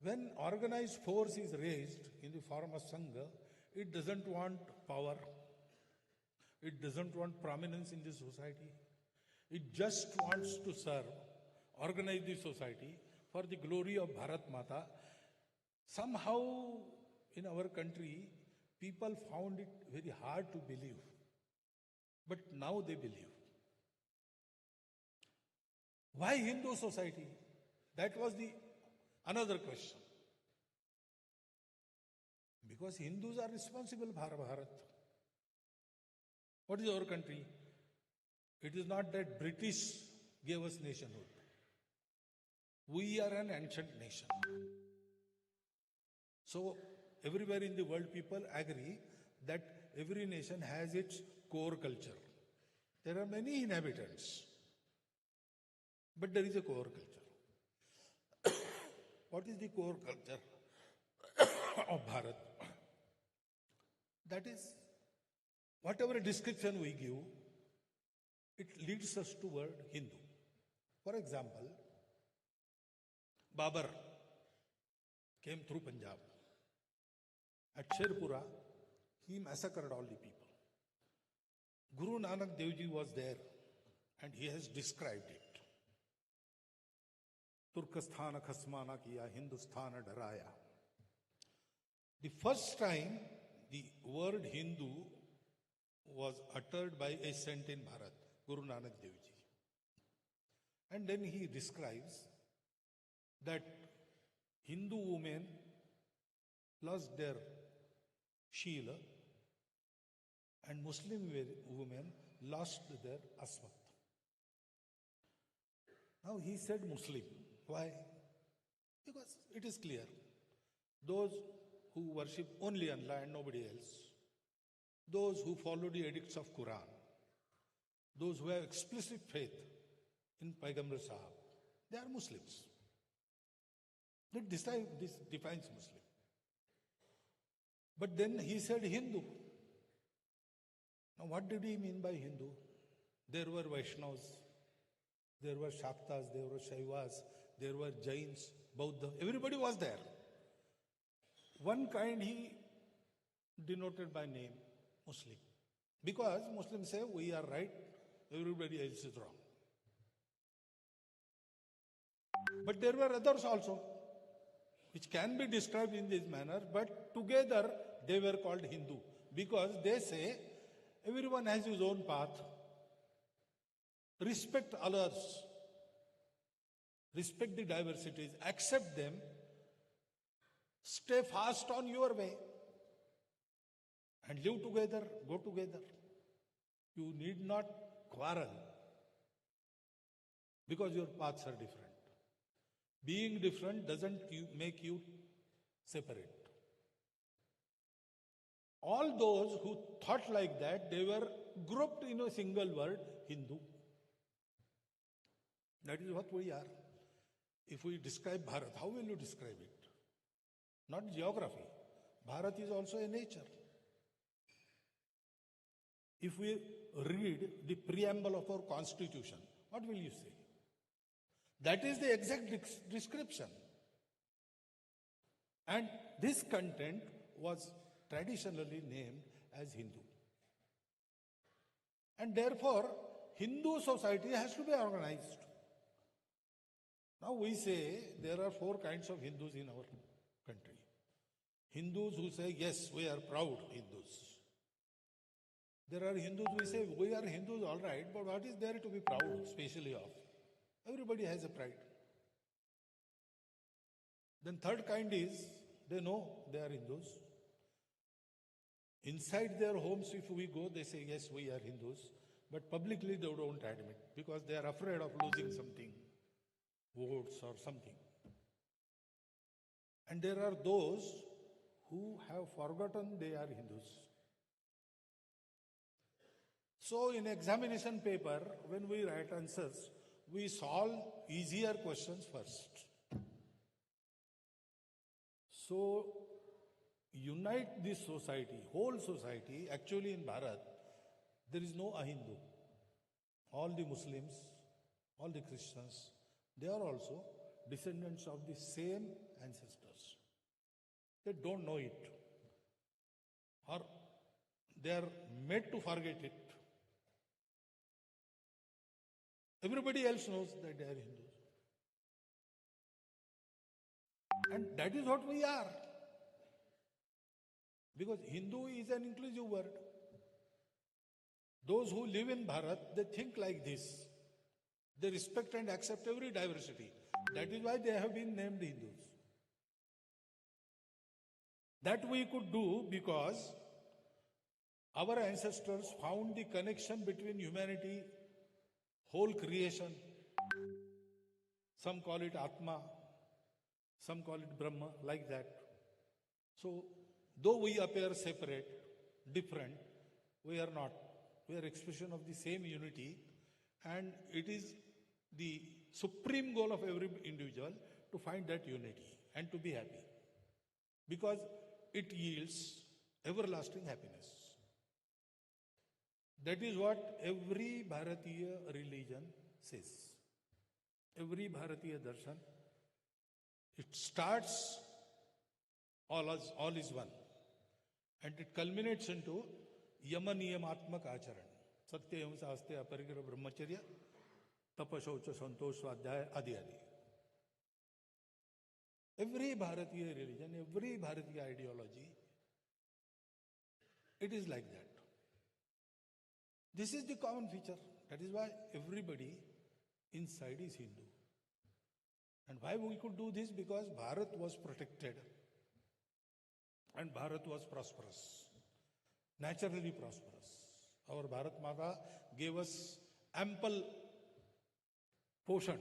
When organized force is raised in the form of Sangha, it doesn't want power. It doesn't want prominence in the society. It just wants to serve, organize the society for the glory of Bharat Mata. Somehow in our country, people found it very hard to believe. But now they believe. Why Hindu society? That was another question. Because Hindus are responsible for Bharat. What is our country? It is not that British gave us nationhood. We are an ancient nation. So everywhere in the world people agree that every nation has its core culture. There are many inhabitants, but there is a core culture. What is the core culture of Bharat? That is, whatever description we give, it leads us toward Hindu. For example, Babur came through Punjab. At Sherpura, he massacred all the people. Guru Nanak Dev Ji was there and he has described it. Turkesthana khasmana kiya, Hindusthana daraya. The first time the word Hindu was uttered by a saint in Bharat, Guru Nanak Dev Ji. And then he describes that Hindu women lost their Sheela and Muslim women lost their Asmat. Now he said Muslim. Why? Because it is clear. Those who worship only Allah and nobody else, those who follow the edicts of Quran, those who have explicit faith in Paigambar Sahab, they are Muslims. This defines Muslim. But then he said Hindu. Now, what did he mean by Hindu? There were Vaishnavas, there were Shaktas, there were Shaivas, there were Jains, Buddha, everybody was there. One kind he denoted by name, Muslim. Because Muslims say we are right, everybody else is wrong. But there were others also, which can be described in this manner, but together they were called Hindu. Because they say everyone has his own path. Respect others. Respect the diversities. Accept them. Stay fast on your way. And live together, go together. You need not quarrel. Because your paths are different. Being different doesn't make you separate. All those who thought like that, they were grouped in a single word, Hindu. That is what we are. If we describe Bharat, how will you describe it? Not geography. Bharat is also a nature. If we read the preamble of our constitution, what will you say? That is the exact description. And this content was traditionally named as Hindu. And therefore, Hindu society has to be organized. Now we say there are 4 kinds of Hindus in our country. Hindus who say, yes, we are proud Hindus. There are Hindus who say, we are Hindus, all right, but what is there to be proud, especially of? Everybody has a pride. Then third kind is, they know they are Hindus. Inside their homes, if we go, they say, yes, we are Hindus. But publicly, they don't admit because they are afraid of losing something, votes or something. And there are those who have forgotten they are Hindus. So in examination paper, when we write answers, we solve easier questions first. So unite this society, whole society. Actually in Bharat, there is no Ahindu. All the Muslims, all the Christians, they are also descendants of the same ancestors. They don't know it. Or they are made to forget it. Everybody else knows that they are Hindus. And that is what we are. Because Hindu is an inclusive word. Those who live in Bharat, they think like this. They respect and accept every diversity. That is why they have been named Hindus. That we could do because our ancestors found the connection between humanity, whole creation. Some call it Atma, some call it Brahma, like that. So, though we appear separate, different, we are not. We are expression of the same unity, and it is the supreme goal of every individual to find that unity and to be happy. Because it yields everlasting happiness. That is what every Bharatiya religion says. Every Bharatiya darshan, it starts all is one. And it culminates into Yama Niyamatmak Acharan. Satya Himsa Aste Aparigra Brahmacharya, Tapashaucha Santosh Swadhyaya Adi Adi. Every Bharatiya religion, every Bharatiya ideology, it is like that. This is the common feature. That is why everybody inside is Hindu. And why we could do this? Because Bharat was protected. And Bharat was prosperous. Naturally prosperous. Our Bharat Mata gave us ample portion.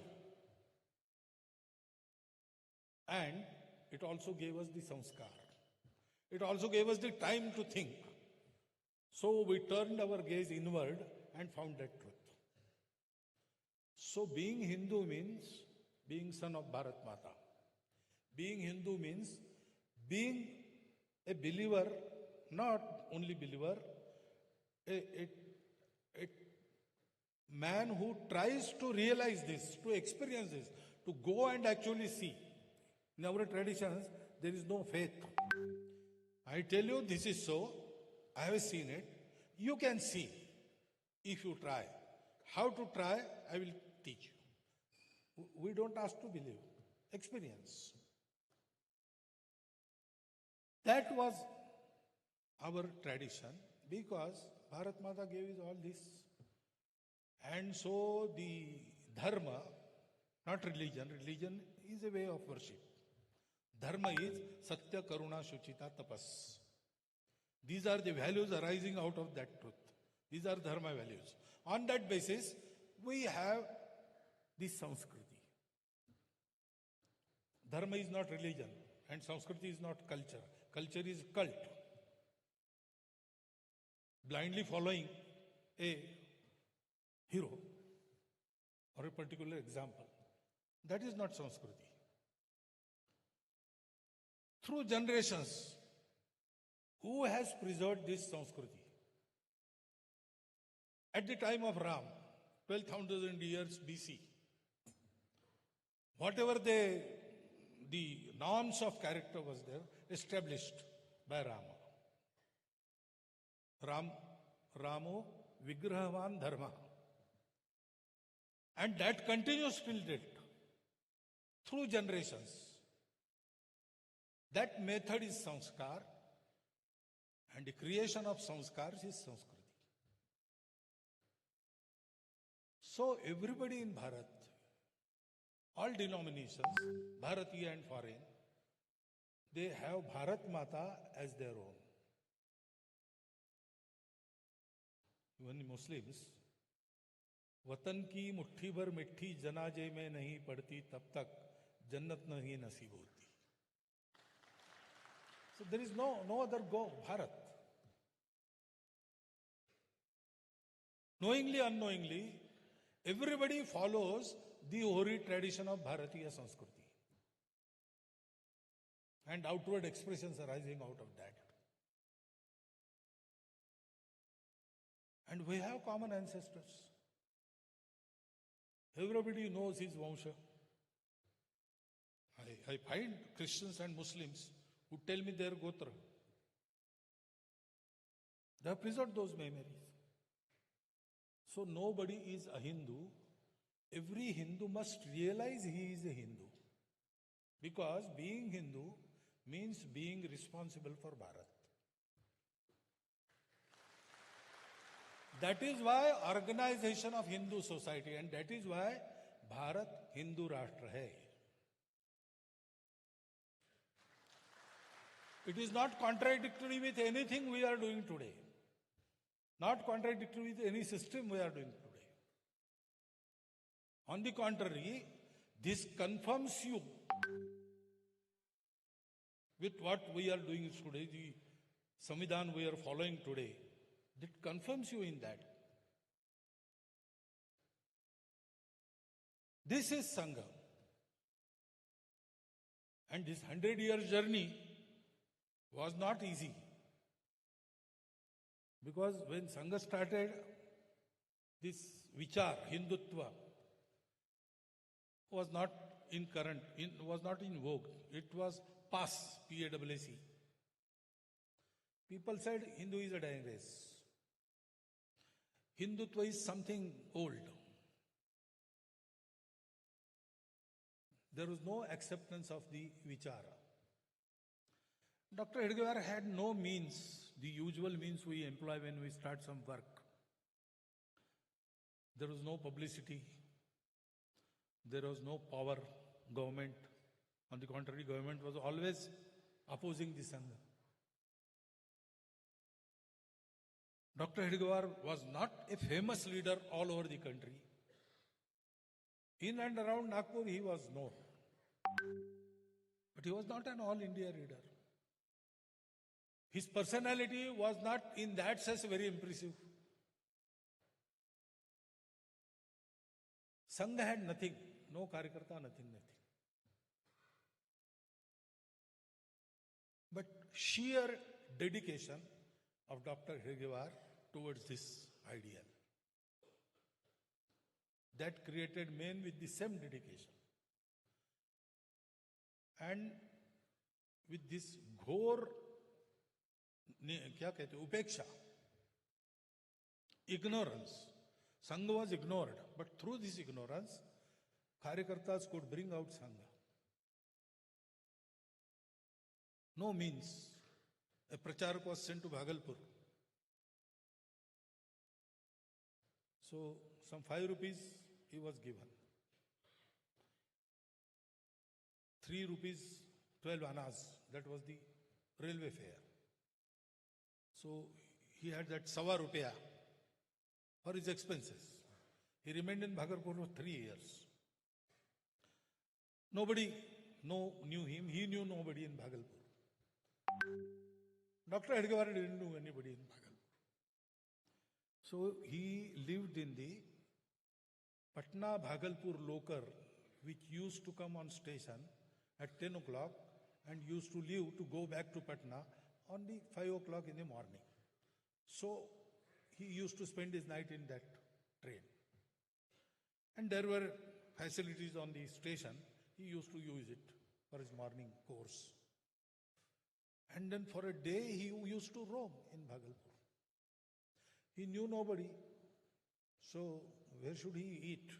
And it also gave us the sanskar. It also gave us the time to think. So we turned our gaze inward and found that truth. So being Hindu means being son of Bharat Mata. Being Hindu means being a believer, not only believer, a man who tries to realize this, to experience this, to go and actually see. In our traditions, there is no faith. I tell you, this is so. I have seen it. You can see if you try. How to try, I will teach you. We don't ask to believe. Experience. That was our tradition because Bharat Mata gave us all this. And so the dharma, not religion, religion is a way of worship. Dharma is Satya, Karuna, Shuchita, Tapas. These are the values arising out of that truth. These are dharma values. On that basis, we have this Sanskriti. Dharma is not religion and Sanskriti is not culture. Culture is cult. Blindly following a hero or a particular example. That is not Sanskriti. Through generations, who has preserved this Sanskriti? At the time of Ram, 12,000 years BC, whatever the norms of character was there, established by Rama. Ramo Vigrahavan Dharma. And that continues till date, through generations. That method is sanskar, and the creation of sanskars is Sanskriti. So everybody in Bharat, all denominations, Bharatiya and foreign, they have Bharat Mata as their own. Even the Muslims, वतन की मुट्ठी भर मिट्टी जनाजे में नहीं पड़ती तब तक जन्नत नहीं नसीब होती. So there is no other go, Bharat. Knowingly, unknowingly, everybody follows the hoary tradition of Bharatiya Sanskriti. And outward expressions arising out of that. And we have common ancestors. Everybody knows his Vansha. I find Christians and Muslims who tell me their Gotra. They have preserved those memories. So nobody is a Hindu. Every Hindu must realize he is a Hindu. Because being Hindu means being responsible for Bharat. That is why organization of Hindu society, and that is why Bharat Hindu Rashtra hai. It is not contradictory with anything we are doing today. Not contradictory with any system we are doing today. On the contrary, this confirms you with what we are doing today, the Samvidhan we are following today. It confirms you in that. This is Sangha. And this 100-year journey was not easy. Because when Sangha started, this Vichar, Hindutva, was not in current, was not in vogue. It was PAS, P-A-S-S. People said Hindu is a dying race. Hindutva is something old. There was no acceptance of the Vichara. Dr. Hedgewar had no means, the usual means we employ when we start some work. There was no publicity. There was no power, government. On the contrary, government was always opposing the Sangha. Dr. Hedgewar was not a famous leader all over the country. In and around Nagpur, he was known. But he was not an all-India leader. His personality was not in that sense very impressive. Sangha had nothing. No Karyakarta, nothing. But sheer dedication of Dr. Hedgewar towards this ideal. That created men with the same dedication. And with this घोर क्या कहते हैं उपेक्षा, ignorance, Sangha was ignored, but through this ignorance, Karyakartas could bring out Sangha. No means. A pracharak was sent to Bhagalpur. So, some 5 rupees he was given. 3 rupees, 12 annas, that was the railway fare. So, he had that sawa rupiah for his expenses. He remained in Bhagalpur for 3 years. Nobody knew him, he knew nobody in Bhagalpur. Dr. Edgewar didn't know anybody in Bhagalpur. So he lived in the Patna-Bhagalpur local, which used to come on station at 10 o'clock and used to leave to go back to Patna on the 5 o'clock in the morning. So he used to spend his night in that train. And there were facilities on the station. He used to use it for his morning course. And then for a day he used to roam in Bhagalpur. He knew nobody. So where should he eat?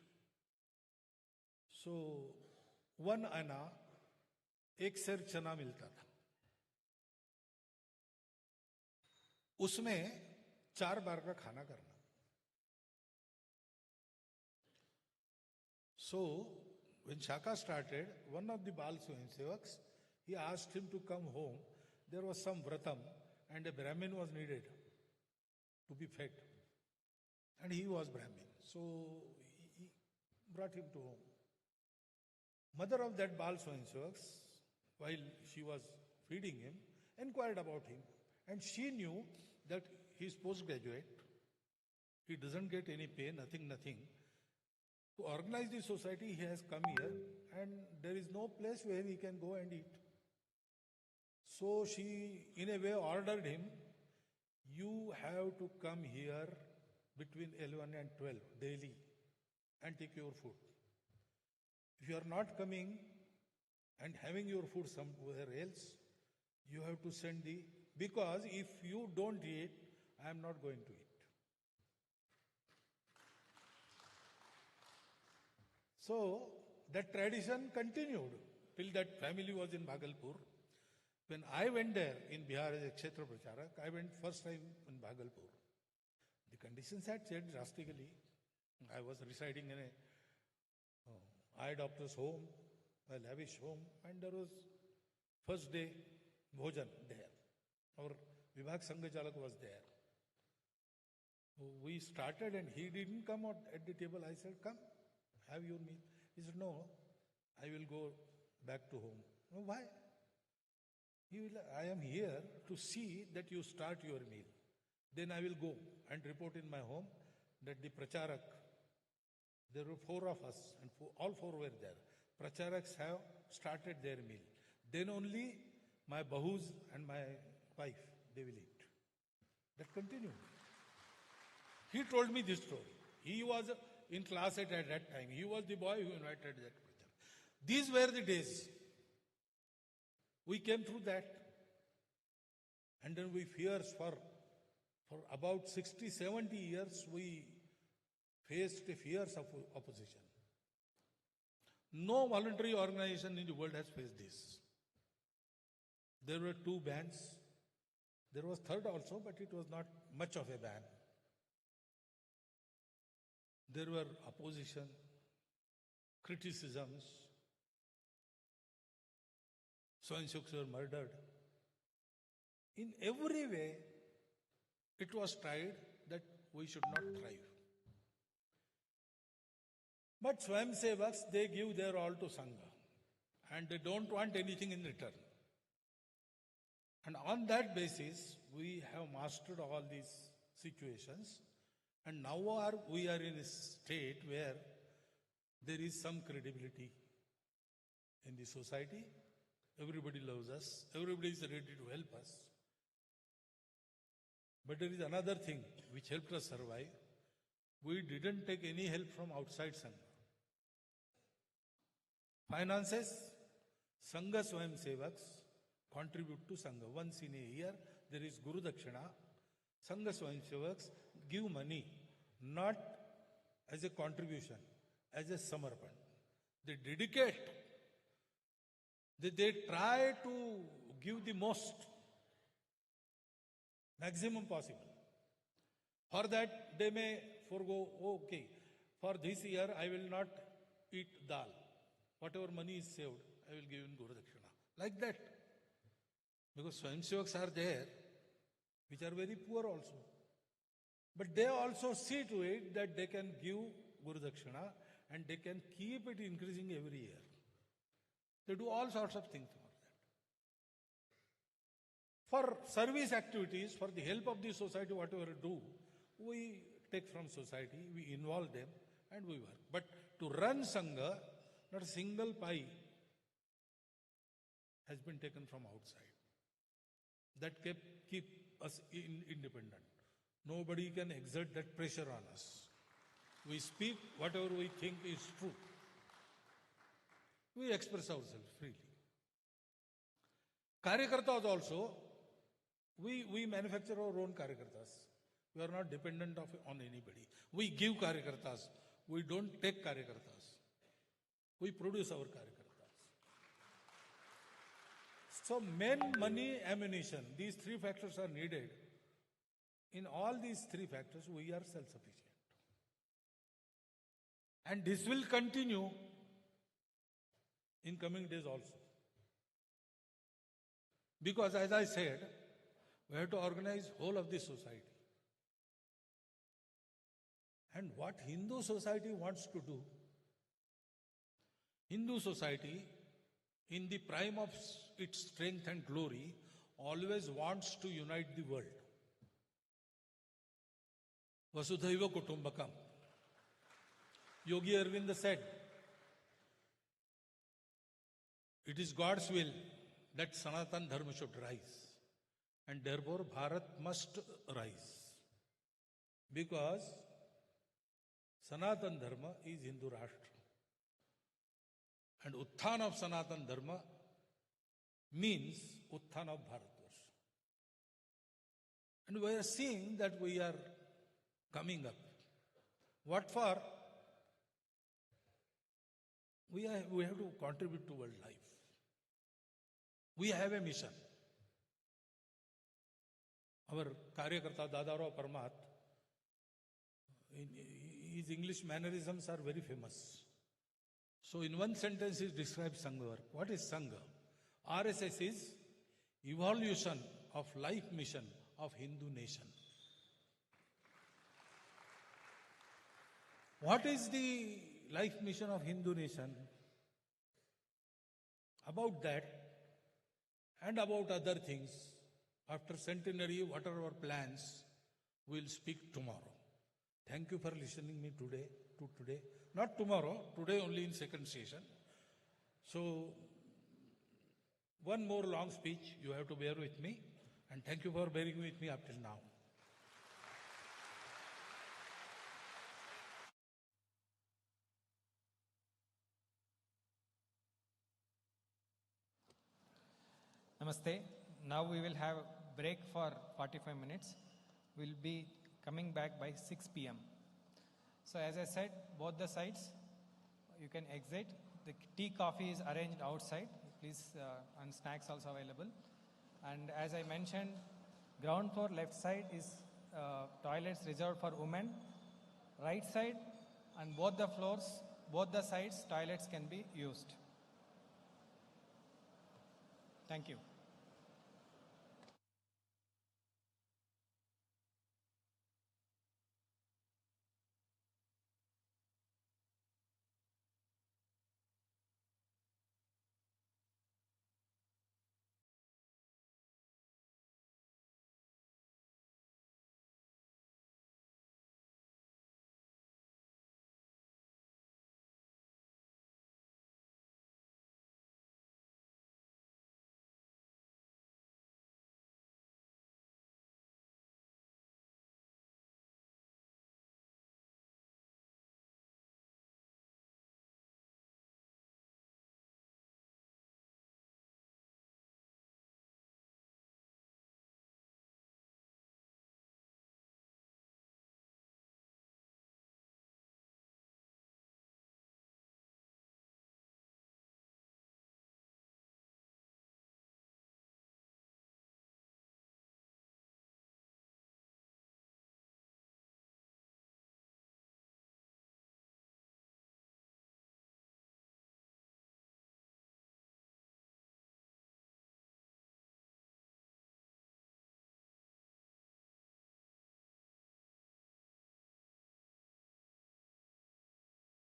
So 1 anna, 1 सेर चना मिलता था. उसमें 4 बार का खाना करना. So when Shaka started, one of the Bal Swayamsevaks, he asked him to come home. There was some vratam and a Brahmin was needed to be fed. And he was Brahmin. So he brought him to home. Mother of that Bal Swayamsevaks, while she was feeding him, inquired about him. And she knew that he is postgraduate. He doesn't get any pay, nothing. To organize the society, he has come here and there is no place where he can go and eat. So she, in a way, ordered him, you have to come here between 11 and 12 daily and take your food. If you are not coming and having your food somewhere else, you have to send because if you don't eat, I am not going to eat. So that tradition continued till that family was in Bhagalpur. When I went there in Bihar as a Kshetra Pracharak, I went first time in Bhagalpur. The conditions had changed drastically. I was residing in a eye doctor's home, a lavish home, and there was first day bhojan there. Our Vibhag Sangha was there. We started and he didn't come out at the table. I said, come, have your meal. He said, no, I will go back to home. No, why? I am here to see that you start your meal. Then I will go and report in my home that the Pracharak, there were 4 of us and all 4 were there. Pracharaks have started their meal. Then only my bahus and my wife, they will eat. That continued. He told me this story. He was in class at that time. He was the boy who invited that Pracharak. These were the days. We came through that. And then we fears for about 60, 70 years, we faced the fears of opposition. No voluntary organization in the world has faced this. There were 2 bans. There was third also, but it was not much of a ban. There were opposition, criticisms. Swayamsevaks were murdered. In every way, it was tried that we should not thrive. But Swayamsevaks, they give their all to Sangha. And they don't want anything in return. And on that basis, we have mastered all these situations. And now we are in a state where there is some credibility in the society. Everybody loves us. Everybody is ready to help us. But there is another thing which helped us survive. We didn't take any help from outside Sangha. Finances, Sangha Swayam Sevaks contribute to Sangha. Once in a year, there is Guru Dakshina. Sangha Swayam Sevaks give money, not as a contribution, as a samarpan. They dedicate. They try to give the most, maximum possible. For that, they may forego, okay, for this year I will not eat dal. Whatever money is saved, I will give in Guru Dakshina. Like that. Because Swayamsevaks are there, which are very poor also. But they also see to it that they can give Guru Dakshina and they can keep it increasing every year. They do all sorts of things for that. For service activities, for the help of the society, whatever we do, we take from society, we involve them and we work. But to run Sangha, not a single pie has been taken from outside. That keep us independent. Nobody can exert that pressure on us. We speak whatever we think is true. We express ourselves freely. Karyakartas also, we manufacture our own Karyakartas. We are not dependent on anybody. We give Karyakartas. We don't take Karyakartas. We produce our Karyakartas. So men, money, ammunition, these three factors are needed. In all these three factors, we are self-sufficient. And this will continue in coming days also. Because as I said, we have to organize whole of the society. And what Hindu society wants to do, Hindu society, in the prime of its strength and glory, always wants to unite the world. Vasudhaiva Kutumbakam. Yogi Arvind said, it is God's will that Sanatan Dharma should rise. And therefore Bharat must rise. Because Sanatan Dharma is Hindu Rashtra. And Utthan of Sanatan Dharma means Utthan of Bharatvarsha. And we are seeing that we are coming up. What for? We have to contribute to world life. We have a mission. Our Karyakarta Dadarao Parmat, his English mannerisms are very famous. So in one sentence he describes Sangha work. What is Sangha? RSS is evolution of life mission of Hindu nation. What is the life mission of Hindu nation? About that and about other things, after centenary, what are our plans, we'll speak tomorrow. Thank you for listening me today. Not tomorrow, today only in second session. So, one more long speech, you have to bear with me. And thank you for bearing with me up till now. Namaste. Now we will have a break for 45 minutes. We'll be coming back by 6 p.m. So as I said, both the sides, you can exit. The tea, coffee is arranged outside. Please, and snacks also available. And as I mentioned, ground floor left side is toilets reserved for women. Right side and both the floors, both the sides, toilets can be used. Thank you.